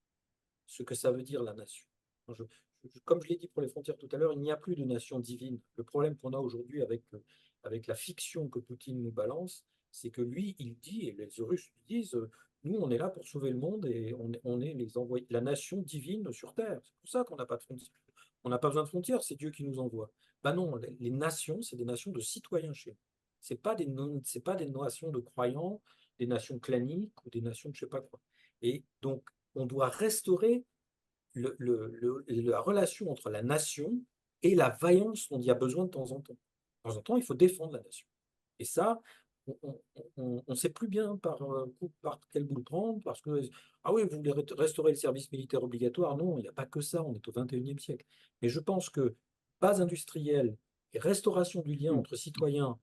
ce que ça veut dire la nation. Comme je l'ai dit pour les frontières tout à l'heure, il n'y a plus de nation divine. Le problème qu'on a aujourd'hui avec la fiction que Poutine nous balance, c'est que lui, il dit, et les Russes disent, nous, on est là pour sauver le monde et on est la nation divine sur Terre. C'est pour ça qu'on n'a pas de frontières. On n'a pas besoin de frontières, c'est Dieu qui nous envoie. Ben non, les nations, c'est des nations de citoyens chez nous. C'est pas des nations de croyants, des nations claniques ou des nations de je sais pas quoi. Et donc, on doit restaurer la relation entre la nation et la vaillance dont il y a besoin de temps en temps. De temps en temps, il faut défendre la nation. Et ça, on ne sait plus bien par quel bout le prendre, parce que, ah oui, vous voulez restaurer le service militaire obligatoire. Non, il n'y a pas que ça, on est au XXIe siècle. Mais je pense que base industrielle et restauration du lien entre citoyens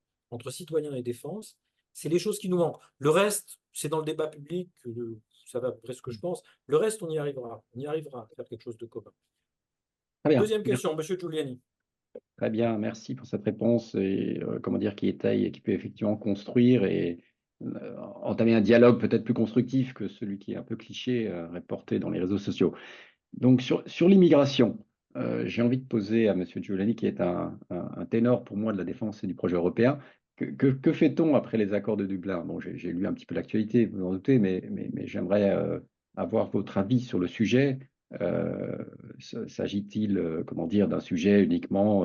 et défense, c'est les choses qui nous manquent. Le reste, c'est dans le débat public, vous savez à peu près ce que je pense. Le reste, on y arrivera. On y arrivera à faire quelque chose de commun. Très bien. Deuxième question, M. Giuliani. Très bien, merci pour cette réponse et comment dire qui étaye et qui peut effectivement construire et entamer un dialogue peut-être plus constructif que celui qui est un peu cliché reporté dans les réseaux sociaux. Donc sur l'immigration, j'ai envie de poser à M. Giuliani, qui est un ténor pour moi de la défense et du projet européen, que fait-on après les accords de Dublin? Bon, j'ai lu un petit peu l'actualité, vous en doutez, mais j'aimerais avoir votre avis sur le sujet. S'agit-il, comment dire, d'un sujet uniquement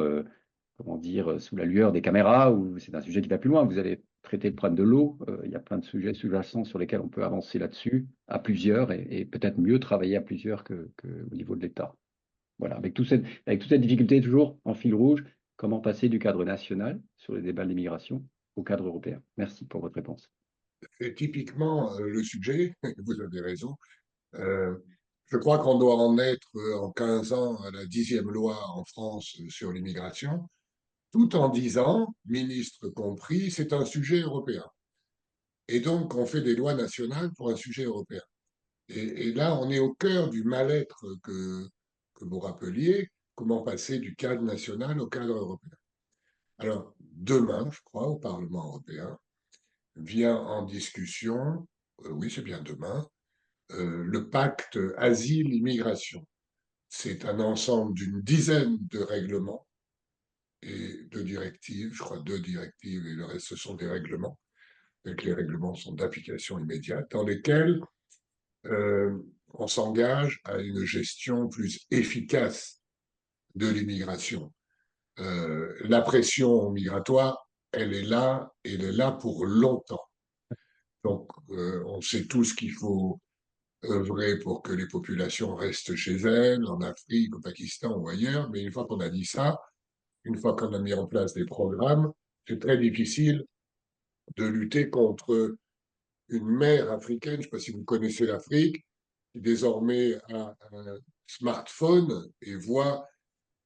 comment dire, sous la lueur des caméras, ou c'est un sujet qui va plus loin. Vous allez traiter le problème de l'eau. Il y a plein de sujets sous-jacents sur lesquels on peut avancer là-dessus à plusieurs et peut-être mieux travailler à plusieurs qu'au niveau de l'État. Voilà, avec toute cette difficulté toujours en fil rouge, comment passer du cadre national sur les débats de l'immigration au cadre européen. Merci pour votre réponse. C'est typiquement le sujet, vous avez raison. Je crois qu'on doit en être en 15 ans à la 10e loi en France sur l'immigration, tout en disant, ministre compris, c'est un sujet européen. Et donc, on fait des lois nationales pour un sujet européen. Et là, on est au cœur du mal-être que vous rappeliez, comment passer du cadre national au cadre européen. Alors, demain, je crois, au Parlement européen, vient en discussion, oui, c'est bien demain, le pacte asile-immigration. C'est un ensemble d'une dizaine de règlements et de directives, je crois 2 directives et le reste, ce sont des règlements, et que les règlements sont d'application immédiate, dans lesquels on s'engage à une gestion plus efficace de l'immigration. La pression migratoire, elle est là pour longtemps. Donc, on sait tous qu'il faut œuvrer pour que les populations restent chez elles, en Afrique, au Pakistan ou ailleurs, mais une fois qu'on a dit ça, une fois qu'on a mis en place des programmes, c'est très difficile de lutter contre une mère africaine, je ne sais pas si vous connaissez l'Afrique, qui désormais a un smartphone et voit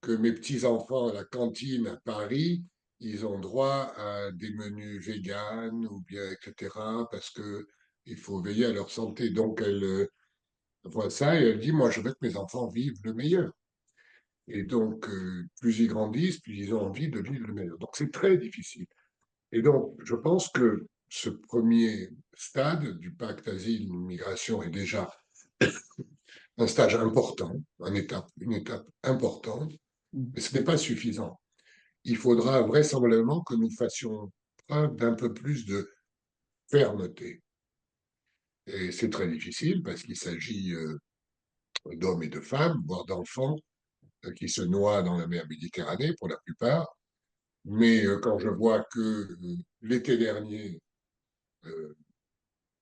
que mes petits-enfants à la cantine à Paris, ils ont droit à des menus véganes ou bien, etc., parce qu'il faut veiller à leur santé. Donc, elle voit ça et elle dit, moi, je veux que mes enfants vivent le meilleur. Et donc, plus ils grandissent, plus ils ont envie de vivre le meilleur. Donc, c'est très difficile. Et donc, je pense que ce premier stade du pacte asile-migration est déjà un stage important, une étape importante, mais ce n'est pas suffisant. Il faudra vraisemblablement que nous fassions preuve d'un peu plus de fermeté. Et c'est très difficile parce qu'il s'agit d'hommes et de femmes, voire d'enfants, qui se noient dans la mer Méditerranée pour la plupart. Mais quand je vois que l'été dernier,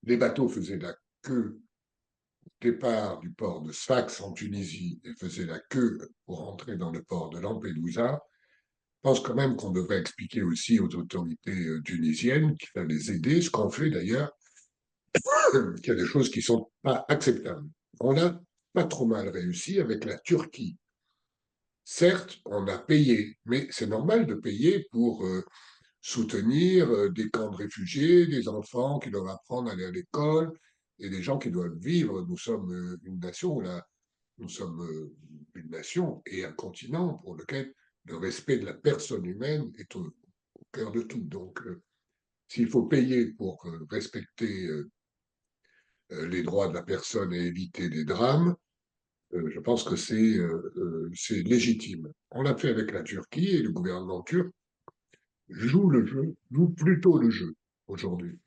les bateaux faisaient la queue au départ du port de Sfax en Tunisie et faisaient la queue pour entrer dans le port de Lampedusa, je pense quand même qu'on devrait expliquer aussi aux autorités tunisiennes qu'il fallait les aider, ce qu'on fait d'ailleurs, qu'il y a des choses qui ne sont pas acceptables. On a pas trop mal réussi avec la Turquie. Certes, on a payé, mais c'est normal de payer pour soutenir des camps de réfugiés, des enfants qui doivent apprendre à aller à l'école et des gens qui doivent vivre. Nous sommes une nation où nous sommes une nation et un continent pour lequel le respect de la personne humaine est au cœur de tout. Donc, s'il faut payer pour respecter les droits de la personne et éviter des drames, je pense que c'est légitime. On l'a fait avec la Turquie et le gouvernement turc joue plutôt le jeu aujourd'hui.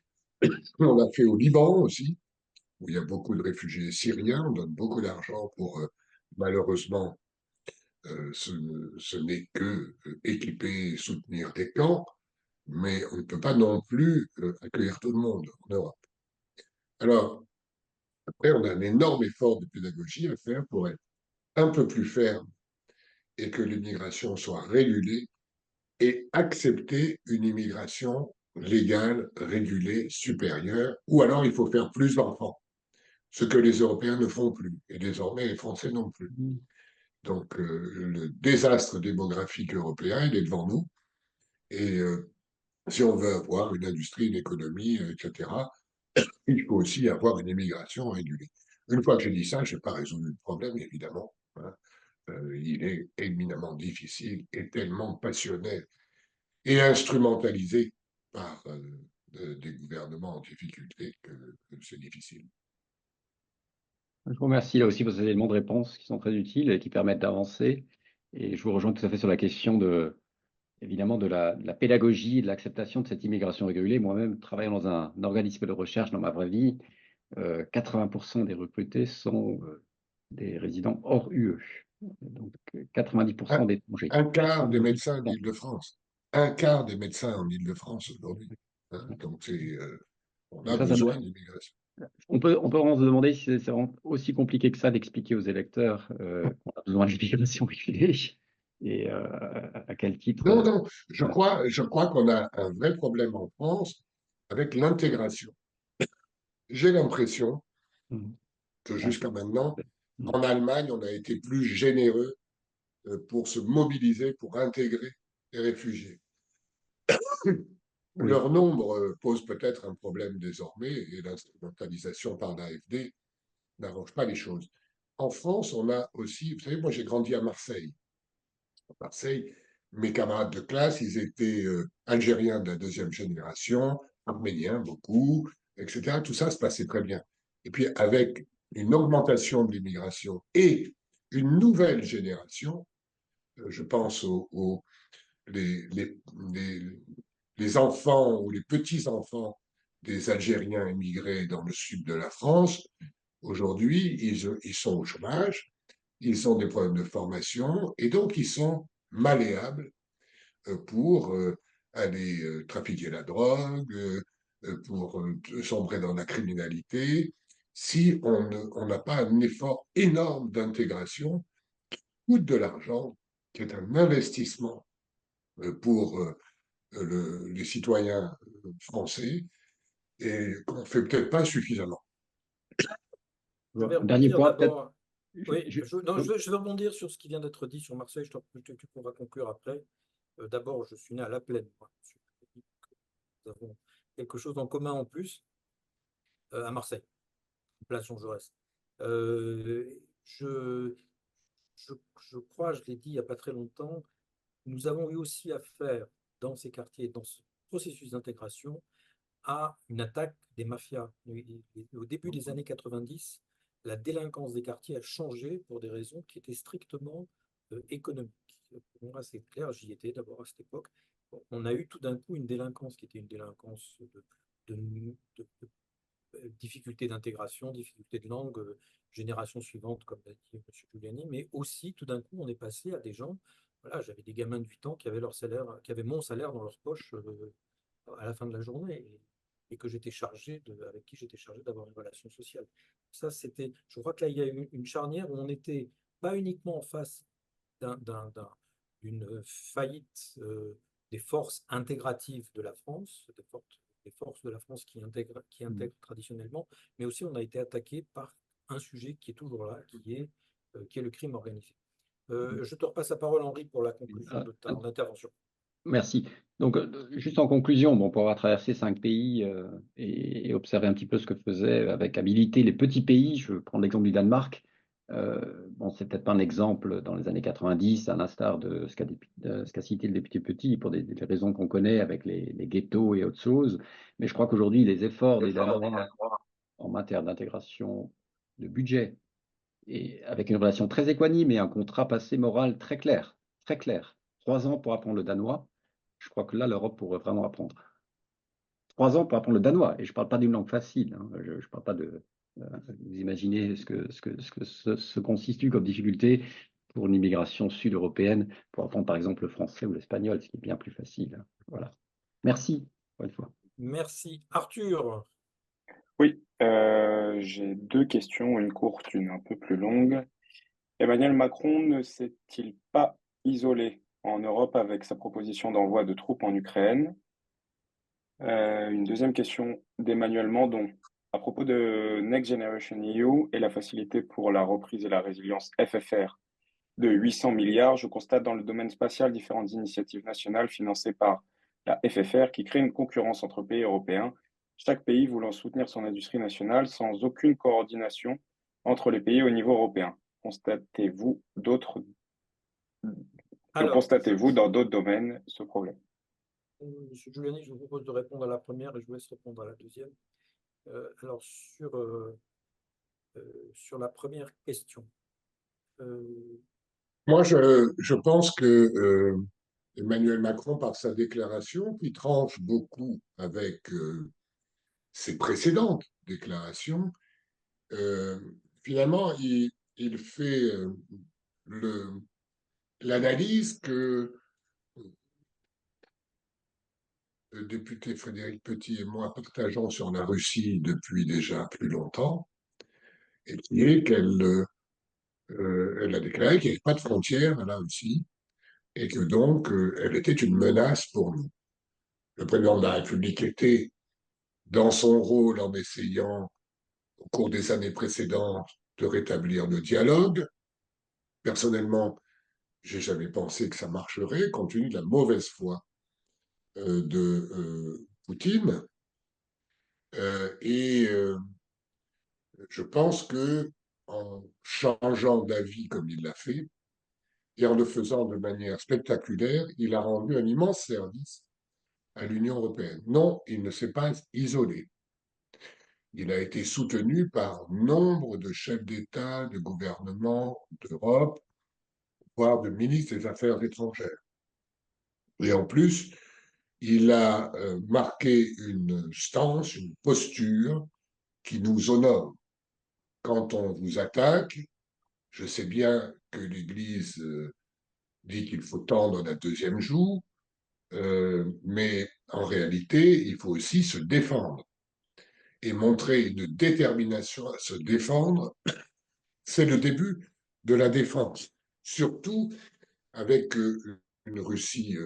On l'a fait au Liban aussi, où il y a beaucoup de réfugiés syriens, on donne beaucoup d'argent pour, malheureusement, ce n'est que équiper et soutenir des camps, mais on ne peut pas non plus accueillir tout le monde en Europe. Alors, après, on a un énorme effort de pédagogie à faire pour être un peu plus ferme et que l'immigration soit régulée et accepter une immigration légale, régulée, supérieure, ou alors il faut faire plus d'enfants, ce que les Européens ne font plus, et désormais les Français non plus. Donc le désastre démographique européen, il est devant nous, et si on veut avoir une industrie, une économie, etc., il faut aussi avoir une immigration régulée. Une fois que j'ai dit ça, je n'ai pas résolu le problème, évidemment. Hein. Il est éminemment difficile et tellement passionnel et instrumentalisé par des gouvernements en difficulté que c'est difficile. Je vous remercie là aussi pour ces éléments de réponse qui sont très utiles et qui permettent d'avancer. Et je vous rejoins tout à fait sur la question évidemment de la pédagogie et de l'acceptation de cette immigration régulée. Moi-même, travaillant dans un organisme de recherche dans ma vraie vie, 80% des recrutés sont des résidents hors UE. Donc 90% d'étrangers. Un quart des médecins d'Île-de-France. Un quart des médecins en Île-de-France aujourd'hui. Hein, donc, on a Donc ça besoin doit. d'immigration. On peut vraiment se demander si c'est vraiment aussi compliqué que ça d'expliquer aux électeurs qu'on a besoin de l'immigration régulée et à quel titre. Non, non, je Voilà. crois qu'on a un vrai problème en France avec l'intégration. J'ai l'impression Mhm. que Ouais. jusqu'à maintenant, Mhm. en Allemagne, on a été plus généreux pour se mobiliser, pour intégrer les réfugiés. Oui. Leur nombre pose peut-être un problème désormais et l'instrumentalisation par l'AfD n'arrange pas les choses. En France, on a aussi, vous savez, moi j'ai grandi à Marseille. À Marseille, mes camarades de classe, ils étaient algériens de la deuxième génération, arméniens beaucoup, etc. Tout ça se passait très bien. Et puis avec une augmentation de l'immigration et une nouvelle génération, je pense les, les, les, les enfants ou les petits-enfants des Algériens immigrés dans le sud de la France, aujourd'hui, ils sont au chômage, ils ont des problèmes de formation et donc ils sont malléables pour aller trafiquer la drogue, pour sombrer dans la criminalité, si on n'a pas un effort énorme d'intégration, coûte de l'argent, qui est un investissement pour les citoyens français et qu'on ne fait peut-être pas suffisamment. Je vais Un dernier rebondir point, peut-être. d'abord. Oui, je vais rebondir sur ce qui vient d'être dit sur Marseille. Tu pourras conclure après. D'abord, je suis né à La Plaine. Moi. Nous avons quelque chose en commun en plus à Marseille, place Jean Jaurès. Je, je crois, je l'ai dit il n'y a pas très longtemps, nous avons eu aussi affaire dans ces quartiers, dans ce processus d'intégration, à une attaque des mafias. Au début des années 90, la délinquance des quartiers a changé pour des raisons qui étaient strictement économiques. Pour moi, c'est clair, j'y étais d'abord à cette époque. On a eu tout d'un coup une délinquance qui était une délinquance de difficulté d'intégration, difficulté de langue, génération suivante, comme l'a dit M. Giuliani, mais aussi tout d'un coup, on est passé à des gens. Voilà, j'avais des gamins de 8 ans qui avaient leur salaire, qui avaient mon salaire dans leur poche à la fin de la journée et que j'étais avec qui j'étais chargé d'avoir une relation sociale. Ça, c'était, je crois que là, il y a une charnière où on n'était pas uniquement en face d'une faillite des forces intégratives de la France, des forces de la France qui intègrent traditionnellement, mais aussi on a été attaqué par un sujet qui est toujours là, qui est le crime organisé. Je te repasse la parole, Henri, pour la conclusion de ta intervention. Merci. Donc, juste en conclusion, bon, pour avoir traversé 5 pays et observer un petit peu ce que faisaient avec habileté les petits pays, je prends l'exemple du Danemark. Bon, c'est peut-être pas un exemple dans les années 90, à l'instar de ce qu'a cité le député Petit, pour des raisons qu'on connaît avec les ghettos et autres choses. Mais je crois qu'aujourd'hui, les efforts des Danois en matière d'intégration de budget, et avec une relation très équanime et un contrat passé moral très clair, très clair. 3 ans pour apprendre le danois. Je crois que là, l'Europe pourrait vraiment apprendre. 3 ans pour apprendre le danois. Et je ne parle pas d'une langue facile. Hein. Je ne parle pas de. Vous imaginez ce constitue comme difficulté pour une immigration sud-européenne pour apprendre par exemple le français ou l'espagnol, ce qui est bien plus facile. Voilà. Merci, encore une fois. Merci. Arthur. Oui, j'ai 2 questions, une courte, une un peu plus longue. Emmanuel Macron ne s'est-il pas isolé en Europe avec sa proposition d'envoi de troupes en Ukraine? Une deuxième question d'Emmanuel Mandon. À propos de Next Generation EU et la facilité pour la reprise et la résilience FFR de 800 milliards, je constate dans le domaine spatial différentes initiatives nationales financées par la FFR qui créent une concurrence entre pays européens, chaque pays voulant soutenir son industrie nationale sans aucune coordination entre les pays au niveau européen. Constatez-vous dans d'autres domaines ce problème? Monsieur Giuliani, je vous propose de répondre à la première et je vous laisse répondre à la deuxième. Alors, sur la première question. Moi, je pense que Emmanuel Macron, par sa déclaration, qui tranche beaucoup avec ses précédentes déclarations, finalement, il fait l'analyse que le député Frédéric Petit et moi partageons sur la Russie depuis déjà plus longtemps, et qui est qu'elle elle a déclaré qu'il n'y avait pas de frontière à la Russie et que donc elle était une menace pour nous. Le président de la République était dans son rôle en essayant, au cours des années précédentes, de rétablir le dialogue. Personnellement, j'ai jamais pensé que ça marcherait, compte tenu de la mauvaise foi de Poutine. Et je pense que en changeant d'avis comme il l'a fait, et en le faisant de manière spectaculaire, il a rendu un immense service à l'Union européenne. Non, il ne s'est pas isolé. Il a été soutenu par nombre de chefs d'État, de gouvernements d'Europe, voire de ministres des Affaires étrangères. Et en plus, il a marqué une stance, une posture qui nous honore. Quand on vous attaque, je sais bien que l'Église dit qu'il faut tendre la deuxième joue, mais en réalité, il faut aussi se défendre. Et montrer une détermination à se défendre, c'est le début de la défense. Surtout avec une Russie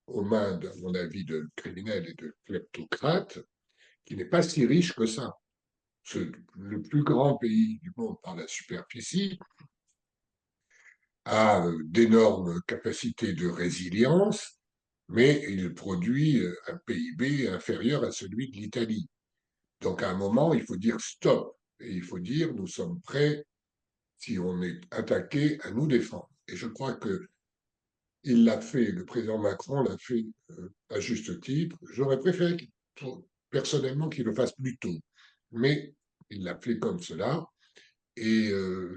aux mains, à mon avis, de criminels et de kleptocrates, qui n'est pas si riche que ça. Le plus grand pays du monde par la superficie a d'énormes capacités de résilience, mais il produit un PIB inférieur à celui de l'Italie. Donc à un moment, il faut dire stop, et il faut dire nous sommes prêts, si on est attaqué, à nous défendre. Et je crois que il l'a fait, le président Macron l'a fait à juste titre. J'aurais préféré personnellement qu'il le fasse plus tôt, mais il l'a fait comme cela. Et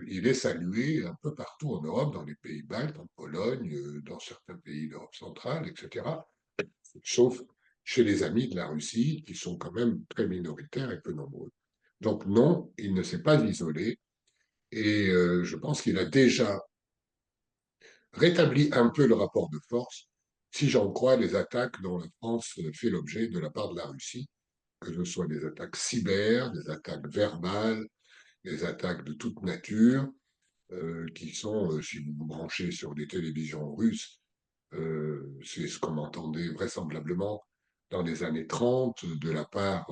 il est salué un peu partout en Europe, dans les pays baltes, en Pologne, dans certains pays d'Europe centrale, etc., sauf chez les amis de la Russie, qui sont quand même très minoritaires et peu nombreux. Donc non, il ne s'est pas isolé, et je pense qu'il a déjà rétabli un peu le rapport de force, si j'en crois les attaques dont la France fait l'objet de la part de la Russie, que ce soit des attaques cyber, des attaques verbales, des attaques de toute nature, qui sont, si vous vous branchez sur des télévisions russes, c'est ce qu'on entendait vraisemblablement dans les années 30 de la part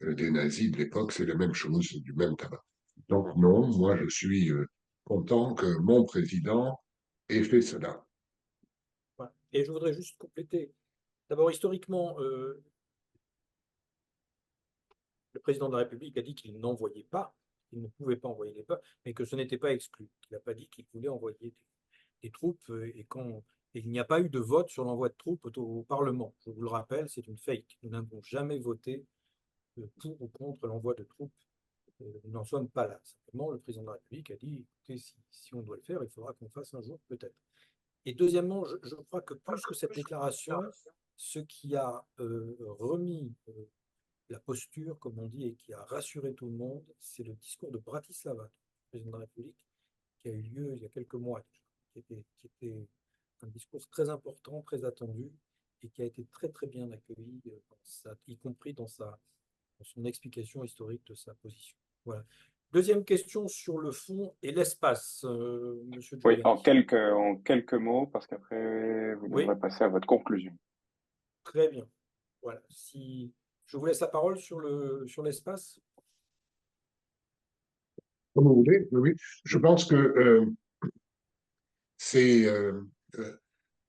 des nazis de l'époque, c'est la même chose, du même tabac. Donc non, moi je suis content que mon président ait fait cela. Voilà. Et je voudrais juste compléter. D'abord, historiquement, le président de la République a dit qu'il n'envoyait pas, qu'il ne pouvait pas envoyer des pas, mais que ce n'était pas exclu. Il n'a pas dit qu'il voulait envoyer des troupes et il n'y a pas eu de vote sur l'envoi de troupes au Parlement. Je vous le rappelle, c'est une fake. Nous n'avons jamais voté pour ou contre l'envoi de troupes. Nous n'en sommes pas là. Simplement, le président de la République a dit, écoutez, si on doit le faire, il faudra qu'on fasse un jour peut-être. Et deuxièmement, je crois que plus que cette déclaration, ce qui a remis la posture, comme on dit, et qui a rassuré tout le monde, c'est le discours de Bratislava, du président de la République, qui a eu lieu il y a quelques mois, qui était un discours très important, très attendu, et qui a été très très bien accueilli, y compris dans son explication historique de sa position. Voilà. Deuxième question sur le fond et l'espace, Monsieur Oui, Giuliani. en quelques mots, parce qu'après, vous Oui, devrez passer à votre conclusion. très bien. Voilà. Si je vous laisse la parole sur l'espace. Comme vous voulez, oui, oui. Je pense que c'est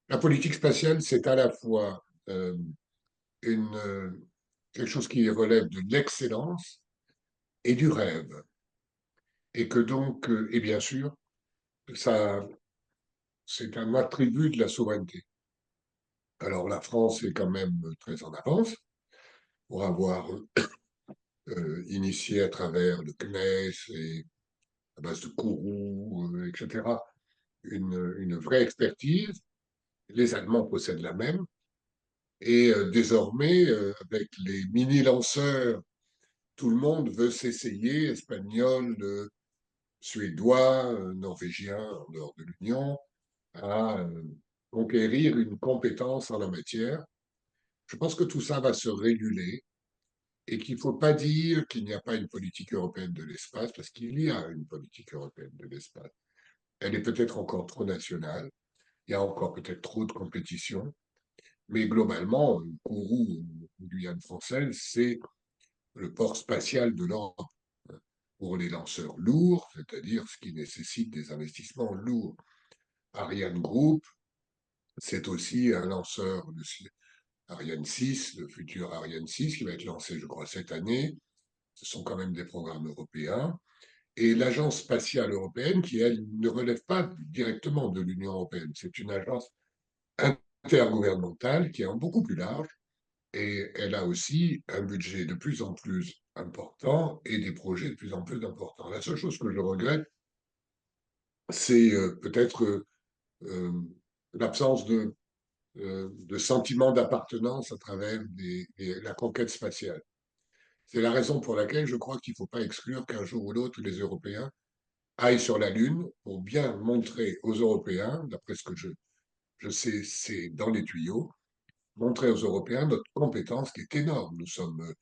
la politique spatiale, c'est à la fois quelque chose qui relève de l'excellence et du rêve. Et que donc, et bien sûr, ça, c'est un attribut de la souveraineté. Alors la France est quand même très en avance pour avoir initié à travers le CNES et à base de Kourou, etc., une vraie expertise. Les Allemands possèdent la même. Et désormais, avec les mini-lanceurs, tout le monde veut s'essayer, Espagnols, suédois, norvégiens en dehors de l'Union, à conquérir une compétence en la matière. Je pense que tout ça va se réguler et qu'il ne faut pas dire qu'il n'y a pas une politique européenne de l'espace, parce qu'il y a une politique européenne de l'espace. Elle est peut-être encore trop nationale, il y a encore peut-être trop de compétition, mais globalement, Kourou, Guyane française, c'est le port spatial de l'Europe pour les lanceurs lourds, c'est-à-dire ce qui nécessite des investissements lourds. Ariane Group, c'est aussi un lanceur, Ariane 6, le futur Ariane 6, qui va être lancé, je crois, cette année. Ce sont quand même des programmes européens. Et l'Agence spatiale européenne, qui, elle, ne relève pas directement de l'Union européenne. C'est une agence intergouvernementale qui est beaucoup plus large et elle a aussi un budget de plus en plus important et des projets de plus en plus importants. La seule chose que je regrette, c'est peut-être euh, l'absence de sentiment d'appartenance à travers la conquête spatiale. C'est la raison pour laquelle je crois qu'il ne faut pas exclure qu'un jour ou l'autre, les Européens aillent sur la Lune pour bien montrer aux Européens, d'après ce que je sais, c'est dans les tuyaux, montrer aux Européens notre compétence qui est énorme. Nous sommes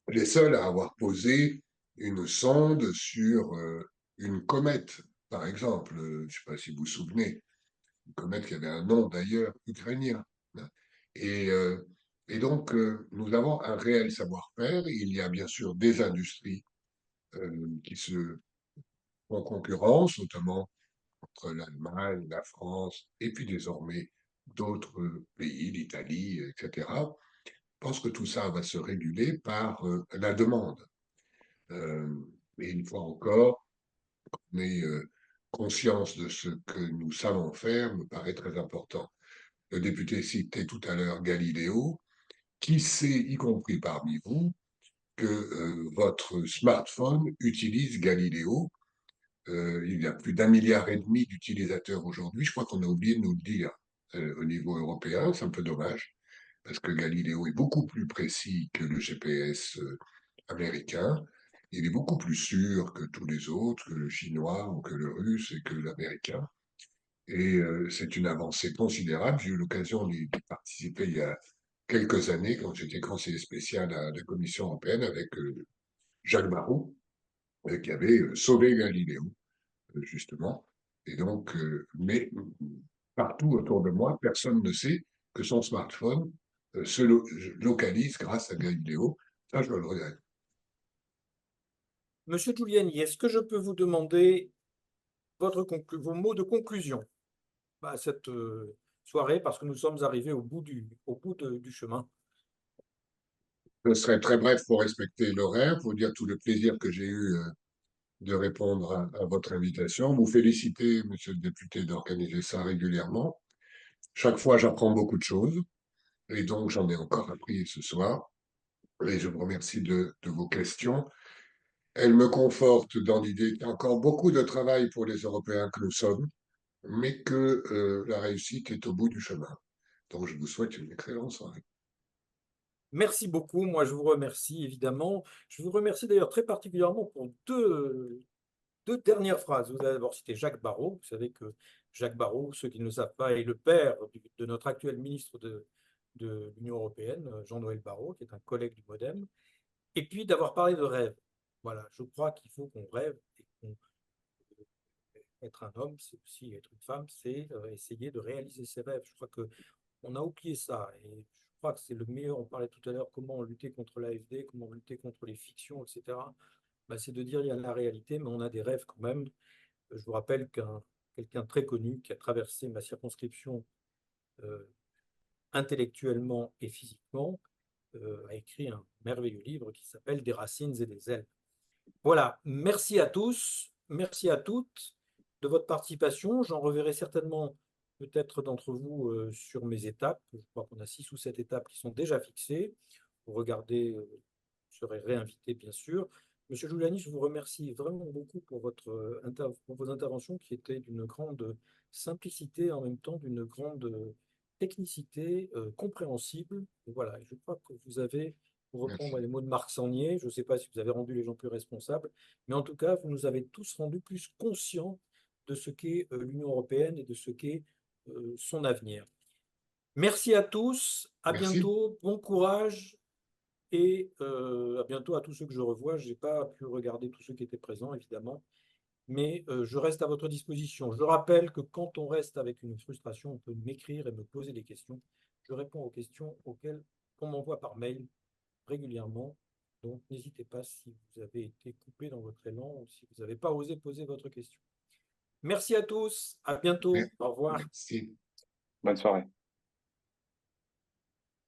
les seuls à avoir posé une sonde sur une comète, par exemple. Je ne sais pas si vous vous souvenez, une comète qui avait un nom d'ailleurs ukrainien. Et, euh, et donc, nous avons un réel savoir-faire. Il y a bien sûr des industries qui se font concurrence, notamment entre l'Allemagne, la France, et puis désormais d'autres pays, l'Italie, etc. Je pense que tout ça va se réguler par la demande. Et une fois encore, on ait conscience de ce que nous savons faire me paraît très important. Le député citait tout à l'heure Galiléo. Qui sait, y compris parmi vous, que votre smartphone utilise Galiléo? Il y a plus d'1,5 milliard d'utilisateurs aujourd'hui. Je crois qu'on a oublié de nous le dire au niveau européen. C'est un peu dommage, parce que Galiléo est beaucoup plus précis que le GPS américain. Il est beaucoup plus sûr que tous les autres, que le chinois ou que le russe et que l'américain. Et c'est une avancée considérable. J'ai eu l'occasion d'y participer il y a quelques années quand j'étais conseiller spécial à la Commission européenne avec Jacques Barrot, qui avait sauvé Galiléo, justement. Et donc, mais partout autour de moi, personne ne sait que son smartphone se localise grâce à Galiléo. Ça, je le regrette. Monsieur Giuliani, est-ce que je peux vous demander vos mots de conclusion à cette soirée, parce que nous sommes arrivés au bout du chemin. Je serai très bref pour respecter l'horaire, pour dire tout le plaisir que j'ai eu de répondre à votre invitation. Vous féliciter, monsieur le député, d'organiser ça régulièrement. Chaque fois, j'apprends beaucoup de choses, et donc j'en ai encore appris ce soir. Et je vous remercie de vos questions. Elles me confortent dans l'idée qu'il y a encore beaucoup de travail pour les Européens que nous sommes, mais que la réussite est au bout du chemin. Donc, je vous souhaite une excellente soirée. Merci beaucoup. Moi, je vous remercie évidemment. Je vous remercie d'ailleurs très particulièrement pour deux dernières phrases. Vous avez d'abord cité Jacques Barrot. Vous savez que Jacques Barrot, ceux qui ne le savent pas, est le père de notre actuel ministre de l'Union européenne, Jean-Noël Barrot, qui est un collègue du MoDem. Et puis d'avoir parlé de rêve. Voilà, je crois qu'il faut qu'on rêve et être un homme, c'est aussi être une femme, c'est essayer de réaliser ses rêves. Je crois qu'on a oublié ça. Et je crois que c'est le meilleur. On parlait tout à l'heure comment lutter contre l'AFD, comment lutter contre les fictions, etc. Ben, c'est de dire il y a la réalité, mais on a des rêves quand même. Je vous rappelle quelqu'un très connu qui a traversé ma circonscription euh, intellectuellement et physiquement a écrit un merveilleux livre qui s'appelle Des racines et des ailes. Voilà, merci à tous, merci à toutes de votre participation. J'en reverrai certainement peut-être d'entre vous sur mes étapes. Je crois qu'on a 6 ou 7 étapes qui sont déjà fixées. Vous regardez, vous serez réinvité bien sûr. Monsieur Giuliani, je vous remercie vraiment beaucoup pour pour vos interventions qui étaient d'une grande simplicité, en même temps d'une grande technicité compréhensible. Et voilà, je crois que vous avez pour reprendre Merci. les mots de Marc Sangnier. Je ne sais pas si vous avez rendu les gens plus responsables, mais en tout cas, vous nous avez tous rendus plus conscients de ce qu'est l'Union européenne et de ce qu'est son avenir. Merci à tous, à Merci. bientôt, bon courage et à bientôt à tous ceux que je revois. Je n'ai pas pu regarder tous ceux qui étaient présents, évidemment, mais je reste à votre disposition. Je rappelle que quand on reste avec une frustration, on peut m'écrire et me poser des questions. Je réponds aux questions auxquelles on m'envoie par mail régulièrement. Donc, n'hésitez pas si vous avez été coupé dans votre élan ou si vous n'avez pas osé poser votre question. Merci à tous, à bientôt, au revoir. Merci. Bonne soirée.